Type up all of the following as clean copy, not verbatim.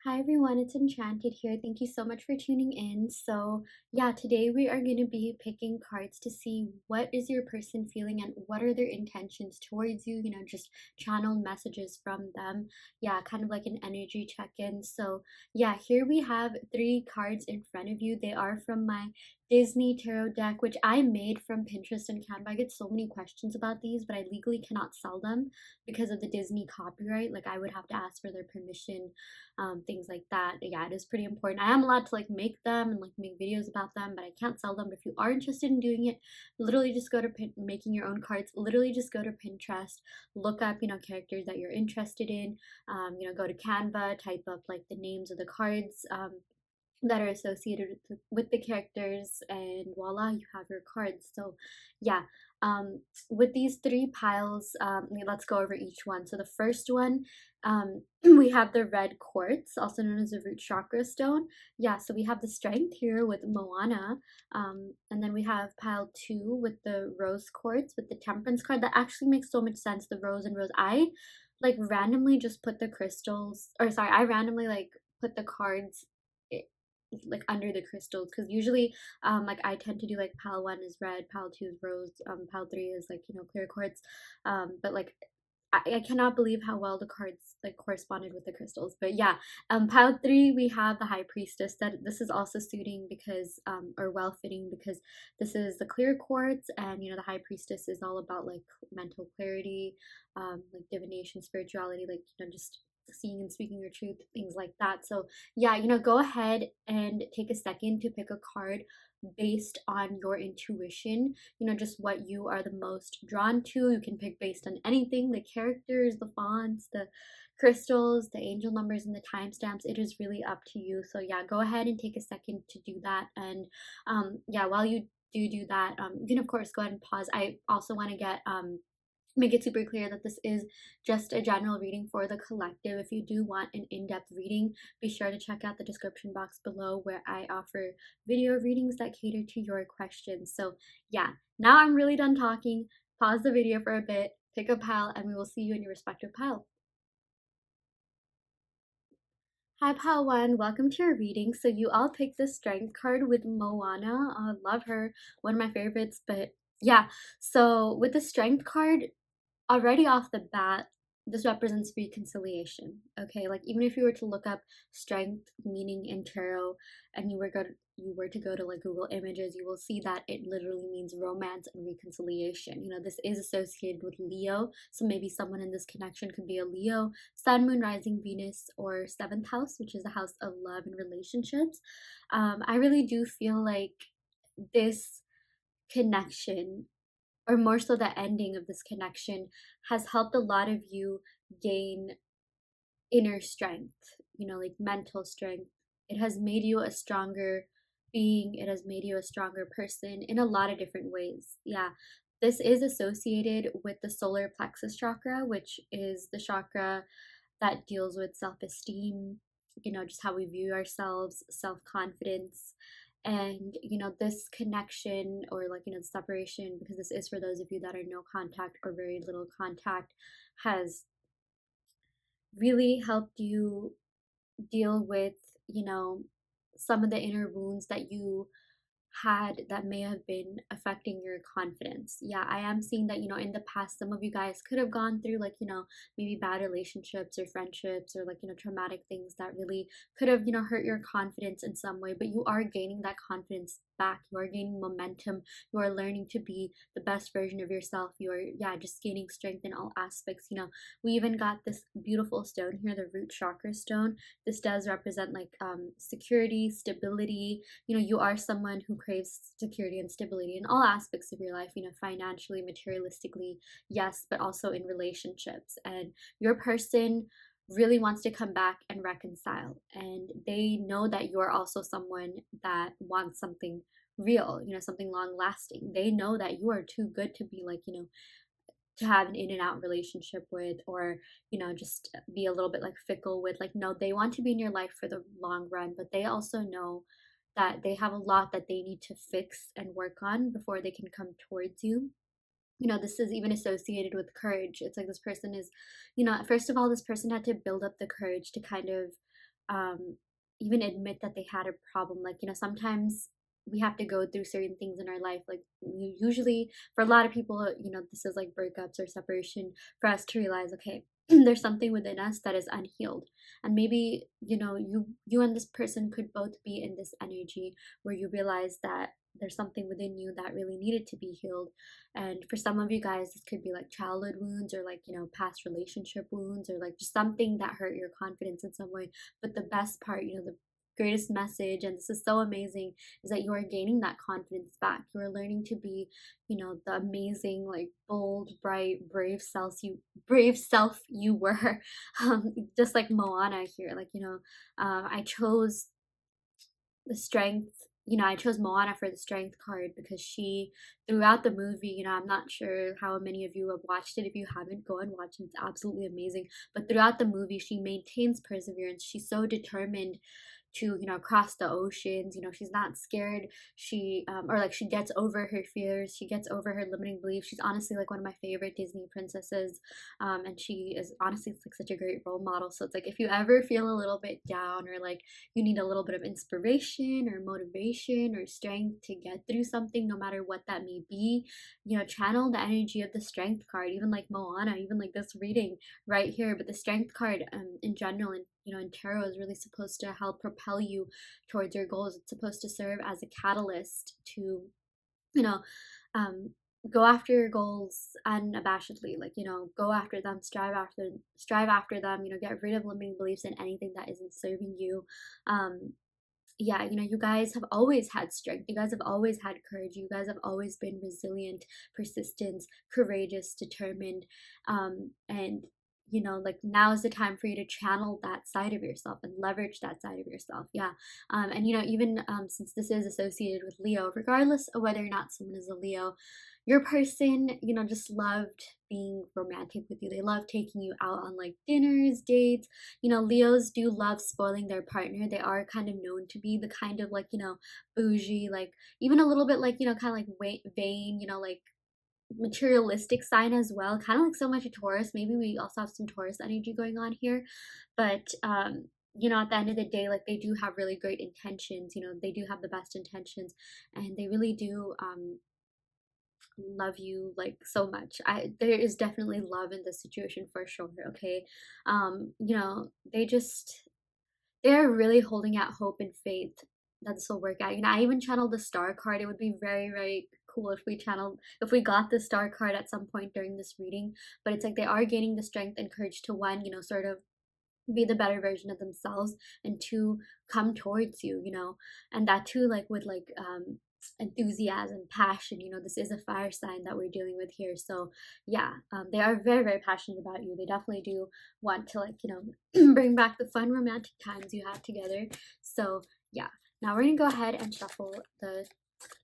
Hi everyone, it's Enchanted here. Thank you so much for tuning in. So, yeah, today we are going to be picking cards to see what is your person feeling and what are their intentions towards you, just channel messages from them. Yeah, kind of like an energy check-in. So, yeah, here we have three cards in front of you. They are from my Disney tarot deck, which I made from Pinterest and Canva. I get so many questions about these, but I legally cannot sell them because of the Disney copyright. Like, I would have to ask for their permission, things like that. Yeah, it is pretty important. I am allowed to like make them and like make videos about them, but I can't sell them. But if you are interested in doing it, literally just go to making your own cards. Literally just go to Pinterest, look up characters that you're interested in. Go to Canva, type up like the names of the cards. That are associated with the characters, and voila, you have your cards. So yeah, with these three piles, let's go over each one. So the first one, we have the red quartz, also known as the root chakra stone. Yeah, so we have the strength here with Moana, and then we have pile two with the rose quartz with the temperance card. That actually makes so much sense, the rose and rose. I like randomly just put the crystals, or sorry, I randomly like put the cards like under the crystals, because usually like I tend to do like pal 1 is red, pal 2 is rose, pal 3 is like clear quartz, but like I cannot believe how well the cards like corresponded with the crystals. But yeah, pile 3 we have the high priestess. That this is also suiting because or well fitting, because this is the clear quartz, and the high priestess is all about like mental clarity, like divination, spirituality, like just seeing and speaking your truth, things like that. So yeah, go ahead and take a second to pick a card based on your intuition, just what you are the most drawn to. You can pick based on anything, the characters, the fonts, the crystals, the angel numbers, and the timestamps. It is really up to you. So yeah, go ahead and take a second to do that. And yeah, while you do that, you can of course go ahead and pause. I also want to make it super clear that this is just a general reading for the collective. If you do want an in-depth reading, be sure to check out the description box below, where I offer video readings that cater to your questions. So yeah, now I'm really done talking. Pause the video for a bit, pick a pile, and we will see you in your respective pile. Hi pile 1, welcome to your reading. So you all picked the strength card with Moana. I love her, one of my favorites. But yeah, so with the strength card, already off the bat, this represents reconciliation. Okay, like even if you were to look up strength meaning in tarot, and you were to go to like Google Images, you will see that it literally means romance and reconciliation. This is associated with Leo, so maybe someone in this connection could be a Leo, Sun, Moon, Rising, Venus, or seventh house, which is the house of love and relationships. I really do feel like this connection, or more so the ending of this connection, has helped a lot of you gain inner strength, like mental strength. It has made you a stronger being, it has made you a stronger person in a lot of different ways. Yeah. This is associated with the solar plexus chakra, which is the chakra that deals with self esteem, just how we view ourselves, self confidence. And, this connection, or like, the separation, because this is for those of you that are no contact or very little contact, has really helped you deal with, some of the inner wounds that you had that may have been affecting your confidence. Yeah, I am seeing that, in the past, some of you guys could have gone through like, maybe bad relationships or friendships, or like, traumatic things that really could have, hurt your confidence in some way, but you are gaining that confidence back. You are gaining momentum. You are learning to be the best version of yourself. You are, yeah, just gaining strength in all aspects. We even got this beautiful stone here, the root chakra stone. This does represent like security, stability. You are someone who craves security and stability in all aspects of your life, financially, materialistically, yes, but also in relationships. And your person really wants to come back and reconcile, and they know that you're also someone that wants something real, something long lasting. They know that you are too good to be like, to have an in and out relationship with, or just be a little bit like fickle with. Like, no, they want to be in your life for the long run, but they also know that they have a lot that they need to fix and work on before they can come towards you. This is even associated with courage. It's like this person is, first of all, this person had to build up the courage to kind of even admit that they had a problem. Like, sometimes we have to go through certain things in our life. Like, usually for a lot of people, this is like breakups or separation, for us to realize, okay, there's something within us that is unhealed. And maybe, you and this person could both be in this energy where you realize that there's something within you that really needed to be healed. And for some of you guys, this could be like childhood wounds, or like, past relationship wounds, or like just something that hurt your confidence in some way. But the best part, the greatest message, and this is so amazing, is that you are gaining that confidence back. You are learning to be, the amazing, like, bold, bright, brave self you were. Just like Moana here, like, I chose the strength. I chose Moana for the strength card because she, throughout the movie, I'm not sure how many of you have watched it. If you haven't, go and watch it. It's absolutely amazing. But throughout the movie, she maintains perseverance. She's so determined to, cross the oceans. She's not scared. She or like, she gets over her fears, she gets over her limiting beliefs. She's honestly like one of my favorite Disney princesses. And she is honestly like such a great role model. So it's like, if you ever feel a little bit down, or like you need a little bit of inspiration or motivation or strength to get through something, no matter what that may be, channel the energy of the strength card. Even like Moana, even like this reading right here. But the strength card, in general, and in tarot, is really supposed to help propel you towards your goals. It's supposed to serve as a catalyst to, you know, um, go after your goals unabashedly. Like, go after them, strive after them. Get rid of limiting beliefs and anything that isn't serving you. Yeah, you guys have always had strength. You guys have always had courage. You guys have always been resilient, persistent, courageous, determined. And like, now is the time for you to channel that side of yourself and leverage that side of yourself. Yeah. And even since this is associated with Leo, regardless of whether or not someone is a Leo, your person, just loved being romantic with you. They love taking you out on like dinners, dates. Leos do love spoiling their partner. They are kind of known to be the kind of like, bougie, like even a little bit like, kind of like vain, like materialistic sign as well. Kind of like so much a Taurus. Maybe we also have some Taurus energy going on here. But, at the end of the day, like, they do have really great intentions. They do have the best intentions, and they really do, love you like so much. There is definitely love in this situation for sure. Okay. They just, they're really holding out hope and faith that this will work out. I even channeled the star card. It would be very, very cool if we got the star card at some point during this reading. But it's like they are gaining the strength and courage to, one, sort of be the better version of themselves, and two, come towards you, and that too, like, with like enthusiasm, passion. This is a fire sign that we're dealing with here. So yeah, they are very, very passionate about you. They definitely do want to, like, bring back the fun romantic times you had together. So yeah, now we're gonna go ahead and shuffle the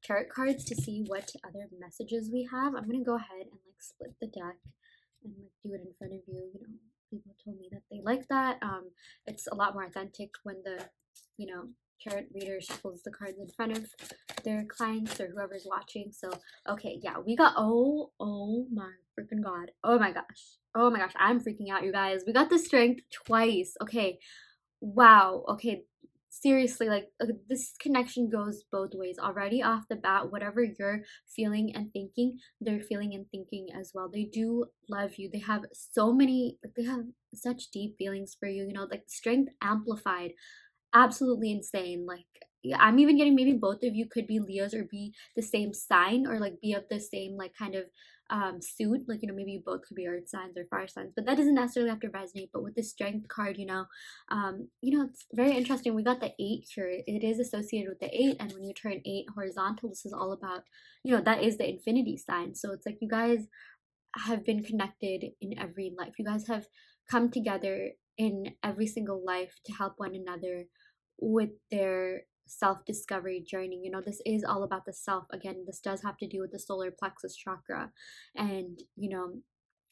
tarot cards to see what other messages we have. I'm gonna go ahead and like split the deck and like do it in front of you. People told me that they like that. It's a lot more authentic when the, tarot reader shuffles the cards in front of their clients or whoever's watching. So okay, yeah, we got, oh my freaking god, oh my gosh, I'm freaking out, you guys. We got the strength twice. Okay, wow. Okay, seriously, like, this connection goes both ways already off the bat. Whatever you're feeling and thinking, they're feeling and thinking as well. They do love you. They have so many, like, they have such deep feelings for you. Like, strength amplified, absolutely insane. Like, yeah, I'm even getting, maybe both of you could be Leos or be the same sign, or like be of the same like kind of suit. Like, maybe you both could be earth signs or fire signs, but that doesn't necessarily have to resonate. But with the strength card, it's very interesting. We got the 8 here. It is associated with the 8, and when you turn 8 horizontal, this is all about, that is the infinity sign. So it's like you guys have been connected in every life. You guys have come together in every single life to help one another with their self-discovery journey. This is all about the self. Again, this does have to do with the solar plexus chakra. And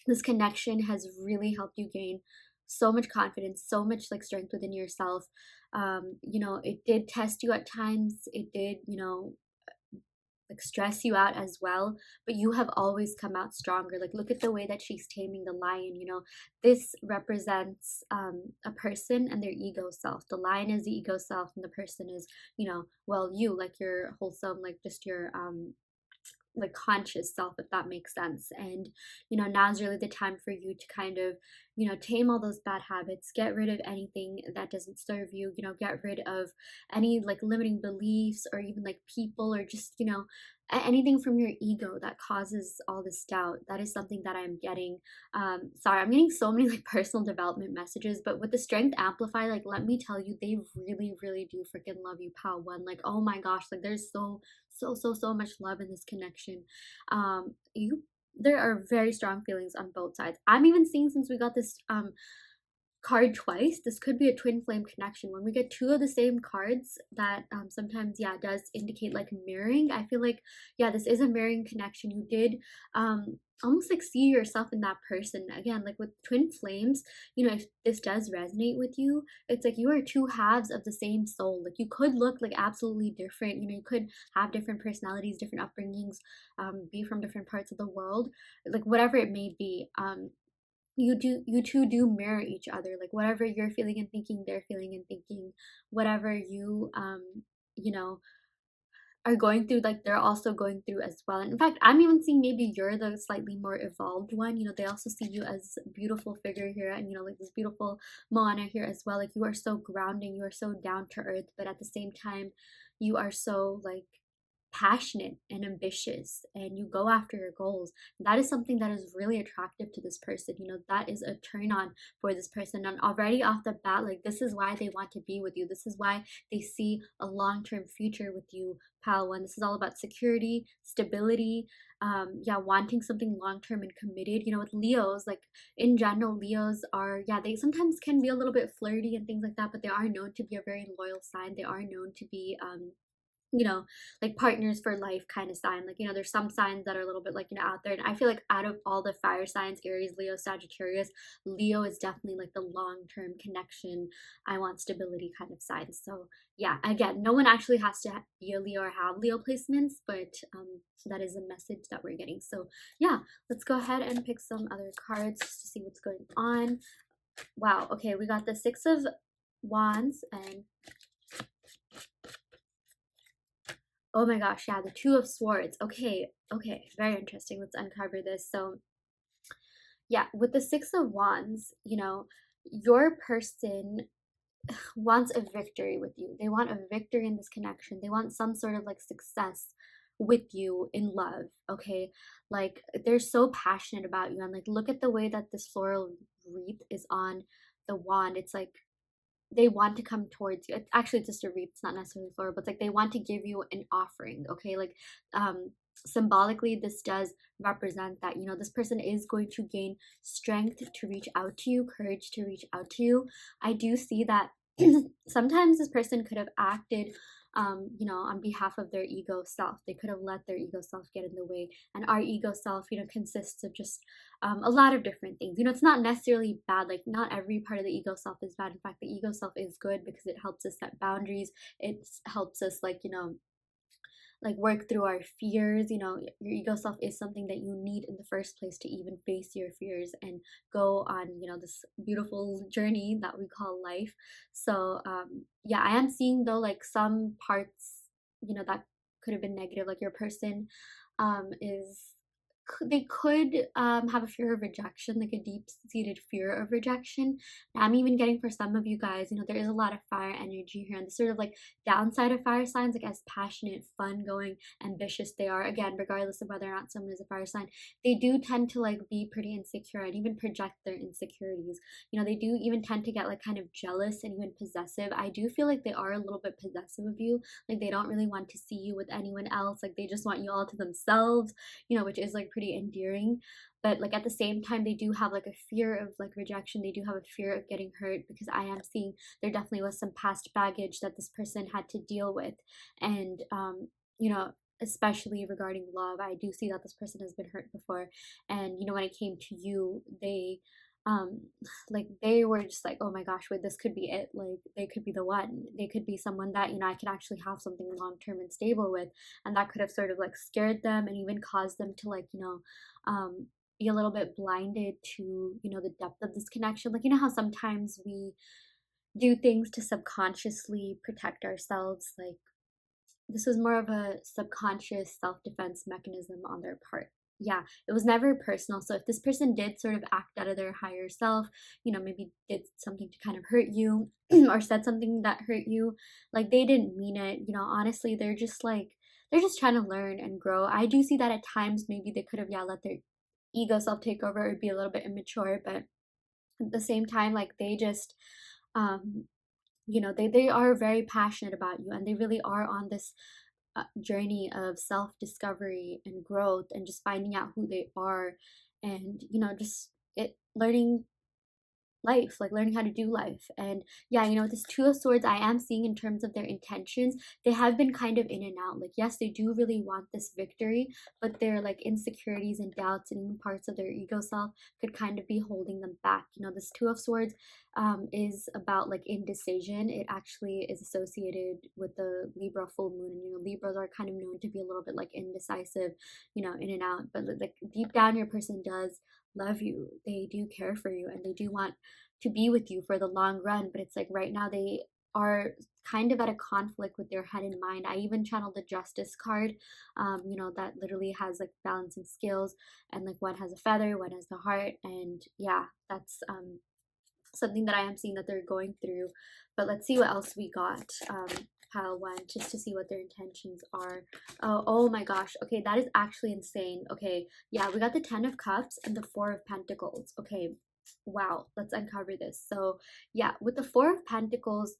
this connection has really helped you gain so much confidence, so much like strength within yourself. It did test you at times. It did, like stress you out as well, but you have always come out stronger. Like look at the way that she's taming the lion, you know. This represents a person and their ego self. The lion is the ego self, and the person is, you know, well, you, like your wholesome, like just your like conscious self, if that makes sense. And you know, now's really the time for you to kind of, you know, tame all those bad habits, get rid of anything that doesn't serve you, you know, get rid of any like limiting beliefs or even like people, or just, you know, anything from your ego that causes all this doubt. That is something that I'm getting. Sorry, I'm getting so many like personal development messages, but with the strength amplify, like let me tell you, they really really do freaking love you, pal one. Like oh my gosh, like there's so much love in this connection. You There are very strong feelings on both sides. I'm even seeing, since we got this card twice, this could be a twin flame connection. When we get two of the same cards, that sometimes, yeah, does indicate like mirroring. I feel like, yeah, this is a mirroring connection. You did almost like see yourself in that person again. Like with twin flames, you know, if this does resonate with you, it's like you are two halves of the same soul. Like you could look like absolutely different, you know, you could have different personalities, different upbringings, be from different parts of the world, like whatever it may be. You two do mirror each other. Like whatever you're feeling and thinking, they're feeling and thinking. Whatever you you know, are going through, like they're also going through as well. And in fact, I'm even seeing maybe you're the slightly more evolved one. You know, they also see you as a beautiful figure here, and you know, like this beautiful Moana here as well. Like you are so grounding, you are so down to earth, but at the same time you are so like passionate and ambitious, and you go after your goals. That is something that is really attractive to this person. You know, that is a turn on for this person. And already off the bat, like this is why they want to be with you. This is why they see a long-term future with you, pal one. This is all about security, stability, yeah, wanting something long-term and committed. You know, with Leos, like in general, Leos are, yeah, they sometimes can be a little bit flirty and things like that, but they are known to be a very loyal sign. They are known to be you know, like partners for life kind of sign. Like, you know, there's some signs that are a little bit like, you know, out there. And I feel like out of all the fire signs, Aries, Leo, Sagittarius, Leo is definitely like the long-term connection. I want stability kind of sign. So yeah, again, no one actually has to be a Leo or have Leo placements, but that is a message that we're getting. So yeah, let's go ahead and pick some other cards just to see what's going on. Wow. Okay. We got the Six of Wands and oh my gosh, yeah, the Two of Swords. Okay, okay, very interesting. Let's uncover this. So, yeah, with the Six of Wands, you know, your person wants a victory with you. They want a victory in this connection. They want some sort of like success with you in love, okay? Like they're so passionate about you, and like look at the way that this floral wreath is on the wand. It's like they want to come towards you. It's actually just a wreath, it's not necessarily floral, but it's like they want to give you an offering, okay? Like symbolically, this does represent that, you know, this person is going to gain strength to reach out to you, courage to reach out to you. I do see that sometimes this person could have acted you know, on behalf of their ego self. They could have let their ego self get in the way. And our ego self, you know, consists of just a lot of different things. You know, it's not necessarily bad. Like, not every part of the ego self is bad. In fact, the ego self is good because it helps us set boundaries. It helps us, like, you know, like work through our fears. You know, your ego self is something that you need in the first place to even face your fears and go on, you know, this beautiful journey that we call life. So yeah, I am seeing though like some parts, you know, that could have been negative. Like your person is they could have a fear of rejection, like a deep-seated fear of rejection. I'm even getting, for some of you guys, you know, there is a lot of fire energy here, and the sort of like downside of fire signs, like as passionate, fun going, ambitious they are, again, regardless of whether or not someone is a fire sign, they do tend to like be pretty insecure and even project their insecurities. You know, they do even tend to get like kind of jealous and even possessive. I do feel like they are a little bit possessive of you. Like they don't really want to see you with anyone else. Like they just want you all to themselves, you know, which is like pretty endearing. But like at the same time, they do have like a fear of like rejection. They do have a fear of getting hurt, because I am seeing there definitely was some past baggage that this person had to deal with. And you know, especially regarding love, I do see that this person has been hurt before. And you know, when it came to you, they um like they were just like, oh my gosh, wait, this could be it. Like they could be the one, they could be someone that, you know, I could actually have something long term and stable with. And that could have sort of like scared them and even caused them to, like, you know, be a little bit blinded to, you know, the depth of this connection. Like, you know how sometimes we do things to subconsciously protect ourselves. Like, this was more of a subconscious self-defense mechanism on their part. Yeah, it was never personal. So if this person did sort of act out of their higher self, you know, maybe did something to kind of hurt you or said something that hurt you, like they didn't mean it. You know, honestly, they're just like, they're just trying to learn and grow. I do see that at times maybe they could have, yeah, let their ego self take over or be a little bit immature, but at the same time, like they just, um, you know, they are very passionate about you, and they really are on this journey of self discovery and growth and just finding out who they are, and, you know, just it learning life, like learning how to do life. And yeah, you know, with this Two of Swords, I am seeing in terms of their intentions, they have been kind of in and out. Like, yes, they do really want this victory, but their like insecurities and doubts and even parts of their ego self could kind of be holding them back. You know, this Two of Swords is about like indecision. It actually is associated with the Libra full moon. And, you know, Libras are kind of known to be a little bit like indecisive, you know, in and out. But like deep down, your person does love you. They do care for you, and they do want to be with you for the long run. But it's like right now they are kind of at a conflict with their head and mind. I even channeled the Justice card, you know, that literally has like balancing scales, and like one has a feather, one has the heart. And yeah, that's something that I am seeing that they're going through. But let's see what else we got. Pile one, just to see what their intentions are. Oh my gosh. Okay, that is actually insane. Okay, yeah, we got the Ten of Cups and the Four of Pentacles. Okay, wow, let's uncover this. So yeah, with the Four of Pentacles,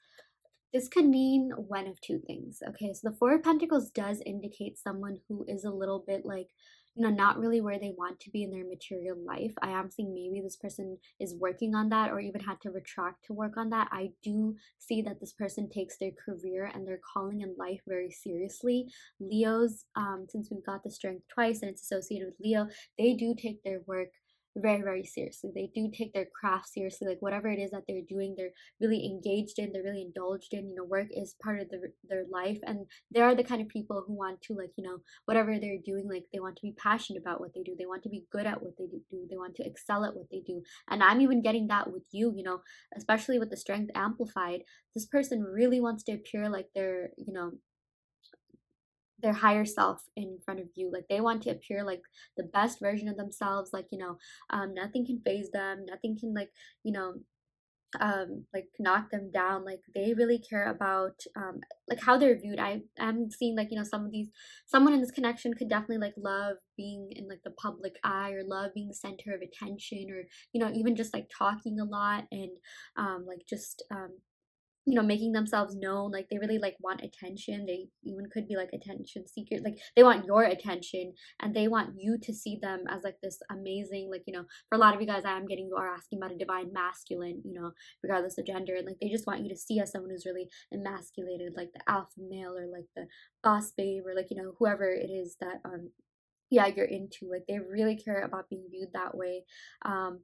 this could mean one of two things. Okay, so the Four of Pentacles does indicate someone who is a little bit like, you know, not really where they want to be in their material life. I am seeing maybe this person is working on that or even had to retract to work on that. I do see that this person takes their career and their calling in life very seriously. Leos, since we've got the Strength twice and it's associated with Leo, they do take their work very, very seriously. They do take their craft seriously. Like whatever it is that they're doing, they're really engaged in, they're really indulged in. You know, work is part of their life, and they are the kind of people who want to, like, you know, whatever they're doing, like they want to be passionate about what they do, they want to be good at what they do, they want to excel at what they do. And I'm even getting that with you, you know, especially with the Strength amplified. This person really wants to appear like they're, you know, their higher self in front of you. Like they want to appear like the best version of themselves. Like, you know, nothing can phase them, nothing can, like, you know, like knock them down. Like they really care about like how they're viewed. I'm seeing, like, you know, some of these, someone in this connection could definitely like love being in like the public eye, or love being the center of attention, or, you know, even just like talking a lot, and like just you know, making themselves known. Like they really like want attention. They even could be like attention seekers. Like they want your attention, and they want you to see them as like this amazing, like, you know, for a lot of you guys, I am getting, you are asking about a divine masculine, you know, regardless of gender. And like they just want you to see as someone who's really emasculated, like the alpha male, or like the boss babe, or like, you know, whoever it is that yeah, you're into. Like they really care about being viewed that way.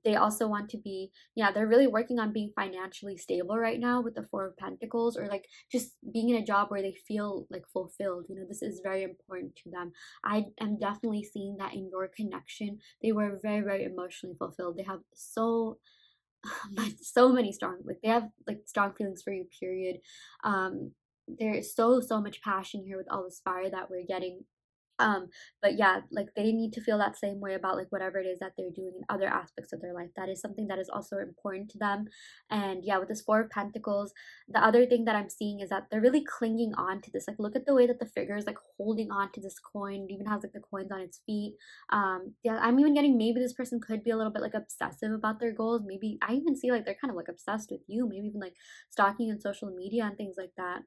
They also want to be, yeah, they're really working on being financially stable right now with the Four of Pentacles, or like just being in a job where they feel like fulfilled. You know, this is very important to them. I am definitely seeing that in your connection. They were very, very emotionally fulfilled. They have so so many strong, like they have like strong feelings for you, period. There is so much passion here with all this fire that we're getting. um but yeah, like they need to feel that same way about like whatever it is that they're doing in other aspects of their life. That is something that is also important to them. And yeah, with this Four of Pentacles, the other thing that I'm seeing is that they're really clinging on to this. Like look at the way that the figure is like holding on to this coin. It even has like the coins on its feet. Yeah, I'm even getting, maybe this person could be a little bit like obsessive about their goals. Maybe I even see like they're kind of like obsessed with you, maybe even like stalking on social media and things like that.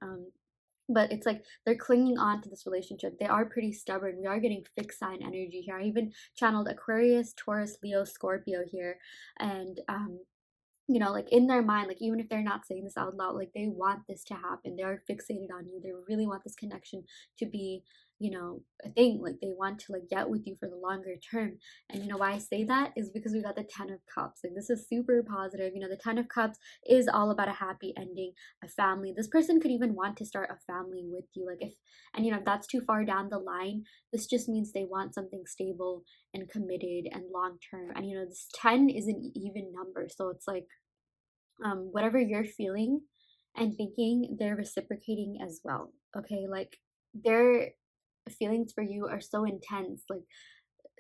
But it's like they're clinging on to this relationship. They are pretty stubborn. We are getting fixed sign energy here. I even channeled Aquarius, Taurus, Leo, Scorpio here. And you know, like in their mind, like even if they're not saying this out loud, like they want this to happen. They are fixated on you. They really want this connection to be, you know, a thing. Like they want to like get with you for the longer term. And you know why I say that is because we got the 10 of cups. Like this is super positive. You know, the 10 of cups is all about a happy ending, a family. This person could even want to start a family with you. Like if, and you know, if that's too far down the line, this just means they want something stable and committed and long term. And you know, this 10 is an even number. So it's like whatever you're feeling and thinking, they're reciprocating as well. Okay, like their feelings for you are so intense. Like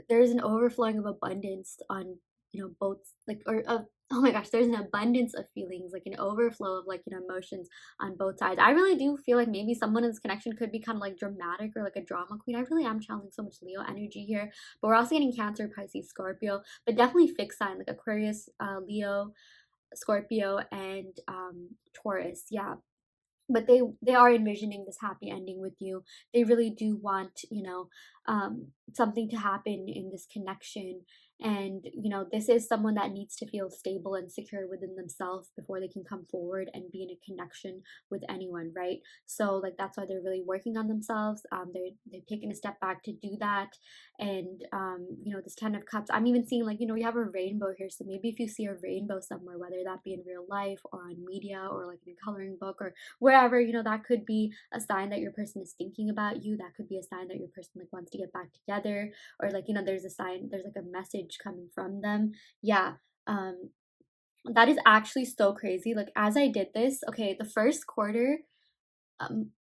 there's an overflowing of abundance on, you know, both, like, or of, oh my gosh, there's an abundance of feelings, like an overflow of, like, you know, emotions on both sides. I really do feel like maybe someone in this connection could be kind of like dramatic or like a drama queen. I really am channeling so much Leo energy here, but we're also getting Cancer, Pisces, Scorpio, but definitely fixed sign like Aquarius, Leo, Scorpio, and Taurus. Yeah, but they are envisioning this happy ending with you. They really do want, you know, something to happen in this connection. And you know, this is someone that needs to feel stable and secure within themselves before they can come forward and be in a connection with anyone, right? So like that's why they're really working on themselves. They've taken a step back to do that. And you know, this 10 of cups, I'm even seeing like, you know, we have a rainbow here. So maybe if you see a rainbow somewhere, whether that be in real life or on media or like in a coloring book or wherever, you know, that could be a sign that your person is thinking about you. That could be a sign that your person like wants to get back together, or like, you know, there's a sign, there's like a message coming from them. Yeah. um that is actually so crazy. Like as I did this, okay, the first quarter,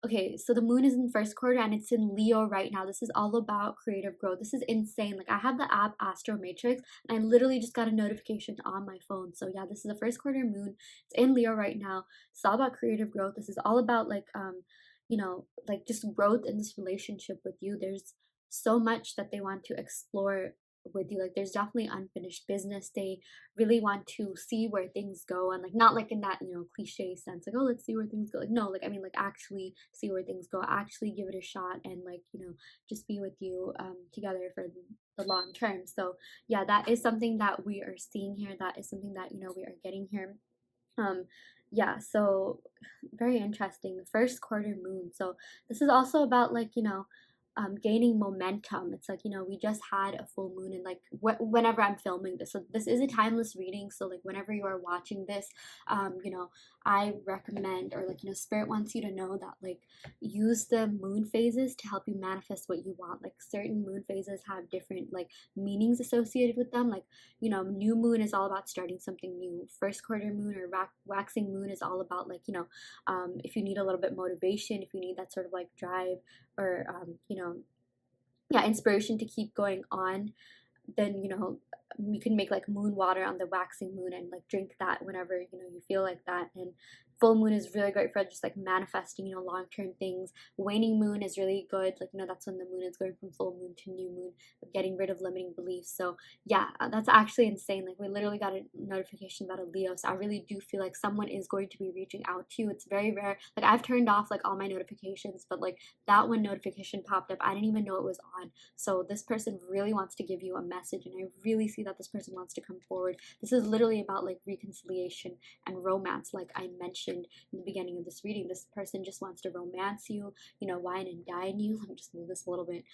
okay, so the moon is in first quarter and it's in Leo right now. This is all about creative growth. This is insane. Like I have the app Astro Matrix and I literally just got a notification on my phone. So yeah, this is the first quarter moon. It's in Leo right now. It's all about creative growth. This is all about like you know, like just growth in this relationship with you. There's so much that they want to explore with you. Like there's definitely unfinished business. They really want to see where things go, and like not like in that, you know, cliche sense, like, oh, let's see where things go. Like no, like I mean like actually see where things go, actually give it a shot, and like, you know, just be with you together for the long term. So yeah, that is something that we are seeing here. That is something that, you know, we are getting here. um yeah, so very interesting. The first quarter moon, so this is also about like, you know, gaining momentum. It's like, you know, we just had a full moon, and like whenever I'm filming this, so this is a timeless reading, so like whenever you are watching this, you know, I recommend, or like, you know, spirit wants you to know that like use the moon phases to help you manifest what you want. Like certain moon phases have different like meanings associated with them. Like, you know, new moon is all about starting something new. First quarter moon or waxing moon is all about like, you know, if you need a little bit motivation, if you need that sort of like drive, or you know, yeah, inspiration to keep going on, then you know, you can make like moon water on the waxing moon and like drink that whenever, you know, you feel like that. And full moon is really great for just like manifesting, you know, long-term things. Waning moon is really good, like, you know, that's when the moon is going from full moon to new moon, getting rid of limiting beliefs. So yeah, that's actually insane. Like we literally got a notification about a Leo, so I really do feel like someone is going to be reaching out to you. It's very rare. Like I've turned off like all my notifications, but like that one notification popped up, I didn't even know it was on. So this person really wants to give you a message, and I really see that this person wants to come forward. This is literally about like reconciliation and romance, like I mentioned in the beginning of this reading. This person just wants to romance you, you know, wine and dine you. Let me just move this a little bit.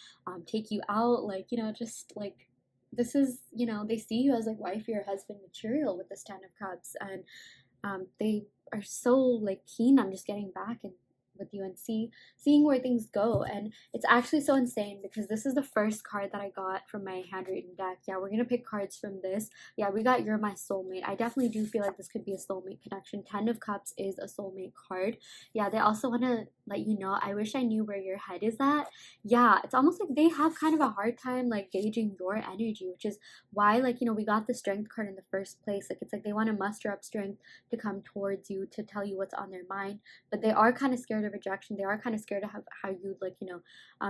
Take you out, like, you know, just like, this is, you know, they see you as like wifey or husband material with this 10 of cups, and they are so like keen on just getting back and with you and seeing where things go. And it's actually so insane because this is the first card that I got from my handwritten deck. Yeah, we're gonna pick cards from this. Yeah, we got You're My Soulmate. I definitely do feel like this could be a soulmate connection. 10 of Cups is a soulmate card. Yeah, they also want to let you know, I wish I knew where your head is at. Yeah, it's almost like they have kind of a hard time like gauging your energy, which is why, like, you know, we got the Strength card in the first place. Like it's like they want to muster up strength to come towards you, to tell you what's on their mind, but they are kind of scared of rejection. They are kind of scared of how you, like, you know,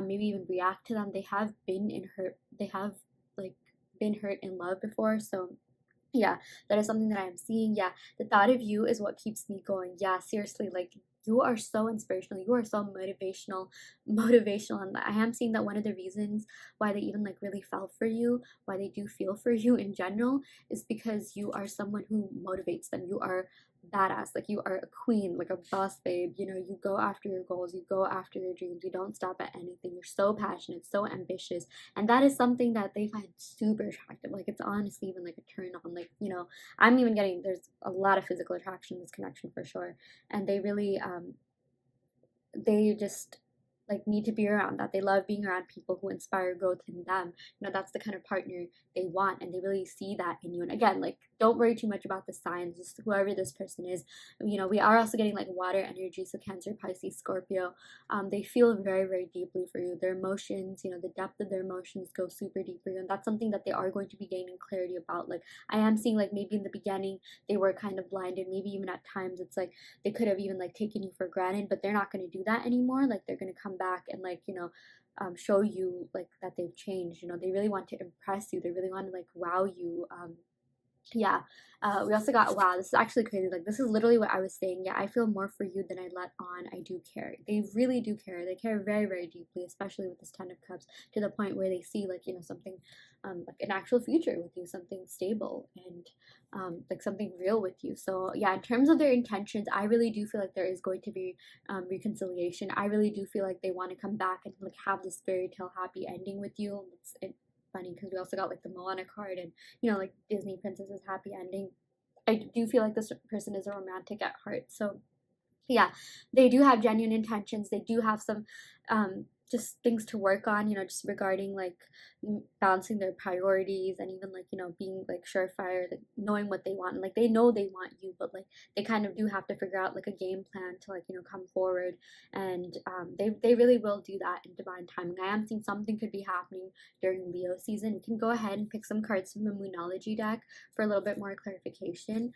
maybe even react to them. They have been in hurt. They have like been hurt in love before. So yeah, that is something that I'm seeing. Yeah, the thought of you is what keeps me going. Yeah, seriously, like you are so inspirational. You are so motivational. And I am seeing that one of the reasons why they even like really fell for you, why they do feel for you in general, is because you are someone who motivates them. You are badass, like you are a queen, like a boss babe, you know, you go after your goals, you go after your dreams, you don't stop at anything, you're so passionate, so ambitious, and that is something that they find super attractive. Like it's honestly even like a turn on, like, you know, I'm even getting, there's a lot of physical attraction in this connection for sure, and they really they just like need to be around that. They love being around people who inspire growth in them. You know, that's the kind of partner they want, and they really see that in you. And again, like, don't worry too much about the signs, just whoever this person is. You know, we are also getting like water energy, so Cancer, Pisces, Scorpio. They feel very, very deeply for you. Their emotions, you know, the depth of their emotions go super deep for you, and that's something that they are going to be gaining clarity about. Like, I am seeing like maybe in the beginning they were kind of blinded, maybe even at times it's like they could have even like taken you for granted, but they're not going to do that anymore. Like, they're going to come back and like, you know, show you like that they've changed. You know, they really want to impress you, they really want to like wow you. Yeah. We also got, wow, this is actually crazy. Like, this is literally what I was saying. Yeah, I feel more for you than I let on. I do care. They really do care. They care very, very deeply, especially with this Ten of Cups, to the point where they see like, you know, something like an actual future with you, something stable, and like something real with you. So yeah, in terms of their intentions, I really do feel like there is going to be reconciliation. I really do feel like they want to come back and like have this fairy tale happy ending with you. It's funny because we also got like the Moana card, and you know, like Disney princess's happy ending. I do feel like this person is a romantic at heart. So yeah, they do have genuine intentions. They do have some just things to work on, you know, just regarding like balancing their priorities, and even like, you know, being like surefire, like knowing what they want. And like, they know they want you, but like they kind of do have to figure out like a game plan to like, you know, come forward. And they really will do that in divine timing. I am seeing something could be happening during Leo season. We can go ahead and pick some cards from the Moonology deck for a little bit more clarification,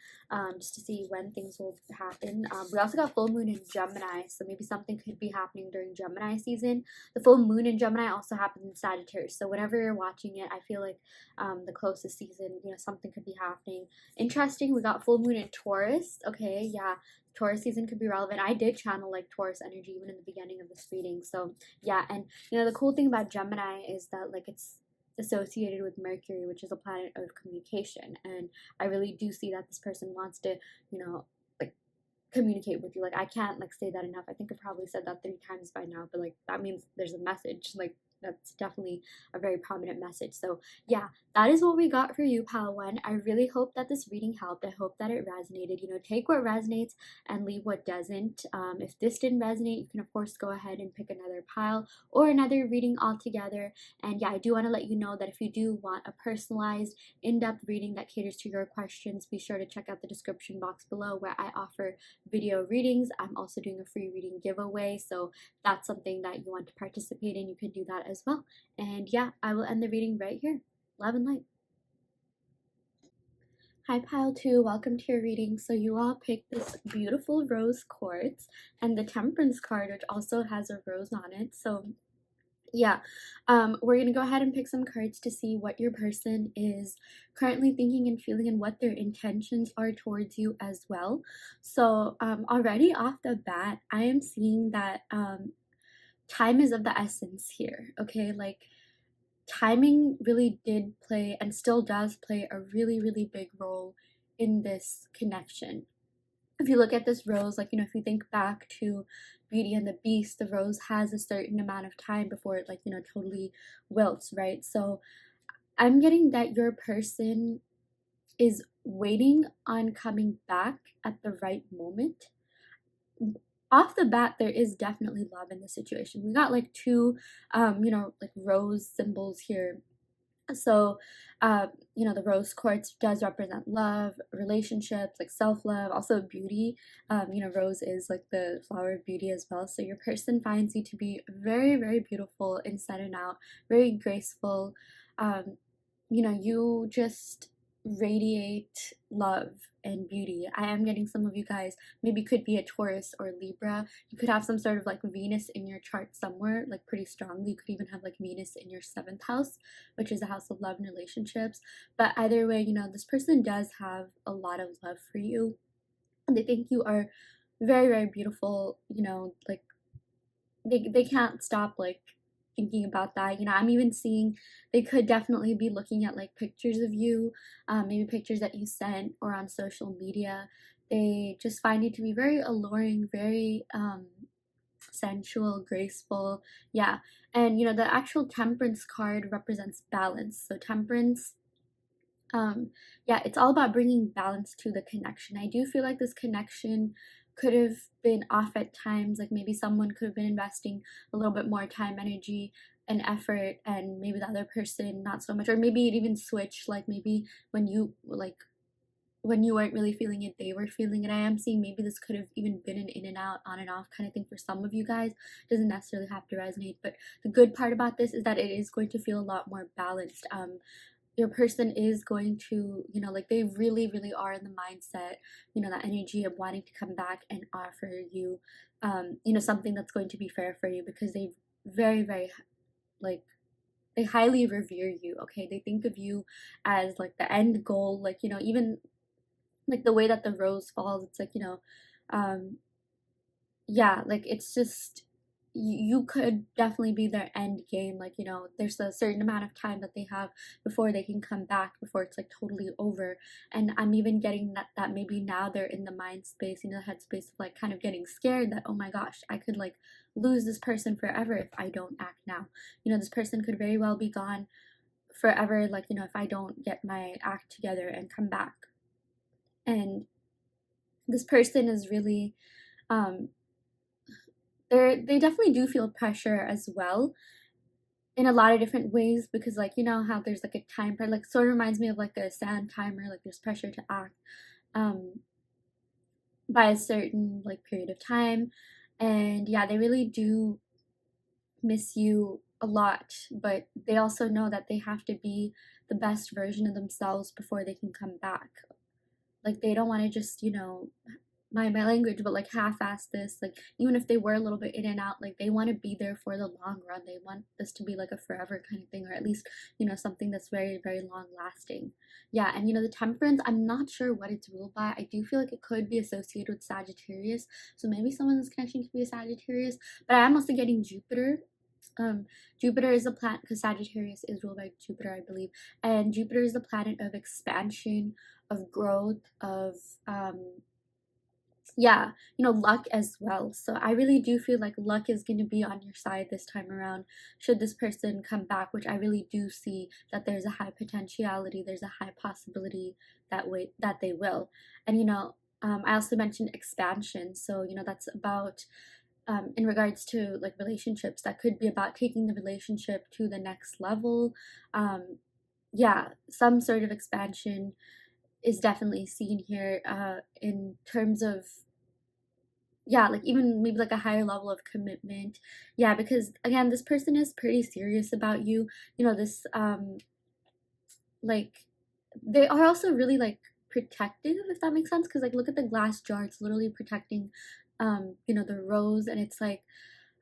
just to see when things will happen. We also got full moon in Gemini, so maybe something could be happening during Gemini season. The full moon in Gemini also happens in Sagittarius, so whenever you're watching it, I feel like the closest season, you know, something could be happening. Interesting, we got full moon in Taurus. Okay, yeah, Taurus season could be relevant. I did channel like Taurus energy even in the beginning of this reading. So yeah, and you know, the cool thing about Gemini is that like it's associated with Mercury, which is a planet of communication, and I really do see that this person wants to, you know, like communicate with you. Like, I can't like say that enough. I think I probably said that 3 times by now, but like that means there's a message. Like, that's definitely a very prominent message. So yeah, that is what we got for you, pal one. I really hope that this reading helped. I hope that it resonated. You know, take what resonates and leave what doesn't. If this didn't resonate, you can of course go ahead and pick another pile or another reading altogether. And yeah, I do want to let you know that if you do want a personalized, in-depth reading that caters to your questions, be sure to check out the description box below, where I offer video readings. I'm also doing a free reading giveaway, so that's something that you want to participate in, you can do that as well. And yeah, I will end the reading right here. Love and light. Hi pile 2, welcome to your reading. So you all picked this beautiful rose quartz and the temperance card, which also has a rose on it. So yeah, we're gonna go ahead and pick some cards to see what your person is currently thinking and feeling, and what their intentions are towards you as well. So already off the bat, I am seeing that time is of the essence here. Okay, like timing really did play and still does play a really, really big role in this connection. If you look at this rose, like, you know, if you think back to Beauty and the Beast, the rose has a certain amount of time before it, like, you know, totally wilts, right? So I'm getting that your person is waiting on coming back at the right moment. Off the bat, there is definitely love in this situation. We got like two, you know, like rose symbols here. So, you know, the rose quartz does represent love, relationships, like self-love, also beauty. You know, rose is like the flower of beauty as well. So your person finds you to be very, very beautiful inside and out, very graceful. You know, you just radiate love and beauty. I am getting some of you guys maybe could be a Taurus or Libra. You could have some sort of like Venus in your chart somewhere, like pretty strongly. You could even have like Venus in your 7th house, which is the house of love and relationships. But either way, you know, this person does have a lot of love for you. They think you are very, very beautiful. You know, like they can't stop like thinking about that. You know, I'm even seeing they could definitely be looking at like pictures of you, maybe pictures that you sent or on social media. They just find you to be very alluring, very sensual, graceful. Yeah. And you know, the actual temperance card represents balance. So temperance, yeah, it's all about bringing balance to the connection. I do feel like this connection could have been off at times. Like maybe someone could have been investing a little bit more time, energy, and effort, and maybe the other person not so much. Or maybe it even switched. Like maybe when you weren't really feeling it, they were feeling it. I am seeing maybe this could have even been an in and out, on and off kind of thing for some of you guys. It doesn't necessarily have to resonate, but the good part about this is that it is going to feel a lot more balanced. Your person is going to, you know, like they really, really are in the mindset, you know, that energy of wanting to come back and offer you, you know, something that's going to be fair for you, because they very, very, like, they highly revere you, okay? They think of you as like the end goal, like, you know, even like the way that the rose falls, it's like, you know, yeah, like it's just, you could definitely be their end game. Like, you know, there's a certain amount of time that they have before they can come back, before it's like totally over. And I'm even getting that maybe now they're in the mind space, you know, the headspace of like kind of getting scared that, oh my gosh, I could like lose this person forever if I don't act now. You know, this person could very well be gone forever, like, you know, if I don't get my act together and come back. And this person is really, they definitely do feel pressure as well, in a lot of different ways, because like, you know how there's like a time pressure, like sort of reminds me of like a sand timer, like there's pressure to act by a certain like period of time. And yeah, they really do miss you a lot, but they also know that they have to be the best version of themselves before they can come back. Like they don't want to just, you know, my language, but like half-ass this. Like even if they were a little bit in and out, like they want to be there for the long run. They want this to be like a forever kind of thing, or at least, you know, something that's very, very long lasting. Yeah. And you know, the temperance, I'm not sure what it's ruled by. I do feel like it could be associated with Sagittarius, so maybe someone in this connection could be a Sagittarius, but I am also getting Jupiter. Jupiter is a planet, because Sagittarius is ruled by Jupiter, I believe, and Jupiter is the planet of expansion, of growth, of yeah, you know, luck as well. So I really do feel like luck is going to be on your side this time around, should this person come back, which I really do see that there's a high potentiality, there's a high possibility that they will. And you know, I also mentioned expansion, so you know, that's about in regards to like relationships, that could be about taking the relationship to the next level. Yeah, some sort of expansion is definitely seen here, in terms of, yeah, like even maybe like a higher level of commitment. Yeah, because again, this person is pretty serious about you. You know, this like they are also really like protective, if that makes sense, because like look at the glass jar, it's literally protecting you know, the rose. And it's like,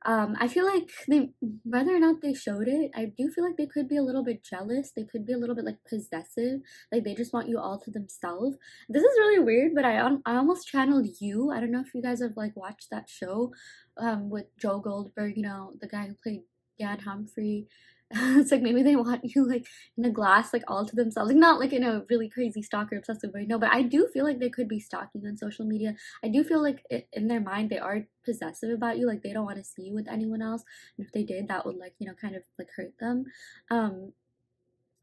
I feel like they, whether or not they showed it, I do feel like they could be a little bit jealous. They could be a little bit like possessive. Like they just want you all to themselves. This is really weird, but I almost channeled You. I don't know if you guys have like watched that show, with Joe Goldberg. You know, the guy who played Dan Humphrey. It's like maybe they want you like in a glass, like all to themselves, like not like in a really crazy stalker obsessive way. No, but I do feel like they could be stalking on social media. I do feel like in their mind they are possessive about you, like they don't want to see you with anyone else, and if they did, that would like, you know, kind of like hurt them.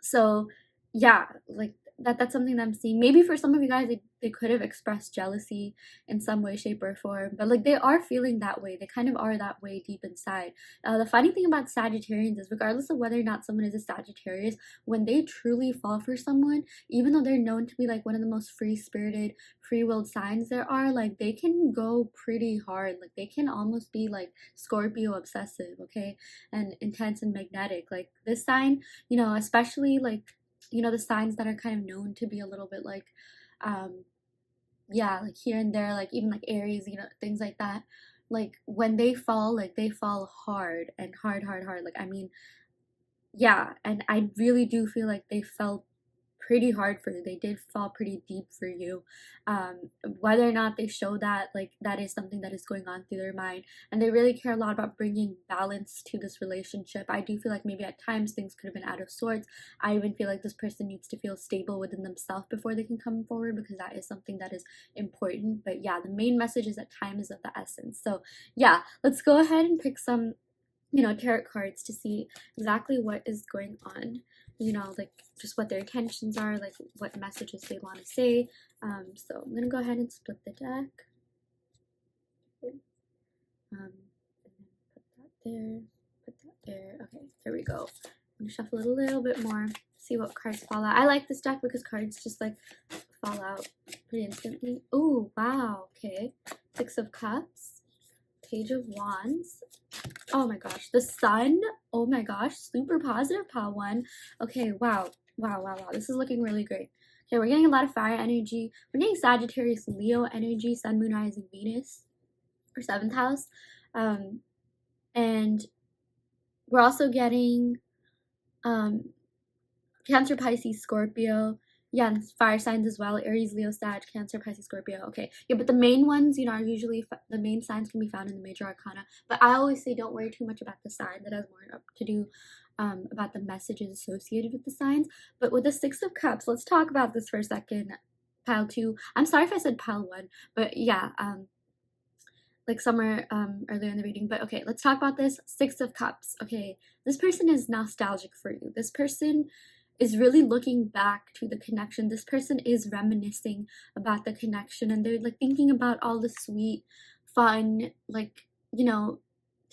So yeah, like that's something that I'm seeing. Maybe for some of you guys, they could have expressed jealousy in some way, shape, or form, but like they are feeling that way. They kind of are that way deep inside. The funny thing about Sagittarians is, regardless of whether or not someone is a Sagittarius, when they truly fall for someone, even though they're known to be like one of the most free-spirited, free-willed signs there are, like they can go pretty hard. Like they can almost be like Scorpio obsessive, okay, and intense and magnetic. Like this sign, you know, especially like, you know, the signs that are kind of known to be a little bit like, yeah, like here and there, like even like Aries, you know, things like that. Like when they fall, like they fall hard and hard, hard, hard. Like, I mean, yeah, and I really do feel like they felt pretty hard for you. They did fall pretty deep for you. Whether or not they show that, like, that is something that is going on through their mind, and they really care a lot about bringing balance to this relationship. I do feel like maybe at times things could have been out of sorts. I even feel like this person needs to feel stable within themselves before they can come forward, because that is something that is important. But yeah, the main message is that time is of the essence. So yeah, let's go ahead and pick some, you know, tarot cards to see exactly what is going on, you know, like just what their intentions are, like what messages they want to say. So I'm gonna go ahead and split the deck. And then put that there. Okay, there we go. I'm gonna shuffle it a little bit more, see what cards fall out. I like this deck because cards just like fall out pretty instantly. Oh wow, okay. Six of Cups, Page of Wands. Oh my gosh, the Sun. Oh my gosh, super positive, pile one. Okay, wow. This is looking really great. Okay, we're getting a lot of fire energy. We're getting Sagittarius, Leo energy, Sun, Moon, Rising, Venus, or 7th house. And we're also getting Cancer, Pisces, Scorpio. Yeah, and fire signs as well. Aries, Leo, Sag, Cancer, Pisces, Scorpio. Okay. Yeah, but the main ones, you know, are usually, the main signs can be found in the major arcana. But I always say don't worry too much about the sign. That has more to do about the messages associated with the signs. But with the Six of Cups, let's talk about this for a second. Pile 2. I'm sorry if I said pile 1. But yeah, like somewhere earlier in the reading. But okay, let's talk about this Six of Cups. Okay, this person is nostalgic for you. This person is really looking back to the connection. This person is reminiscing about the connection, and they're like thinking about all the sweet, fun, like, you know,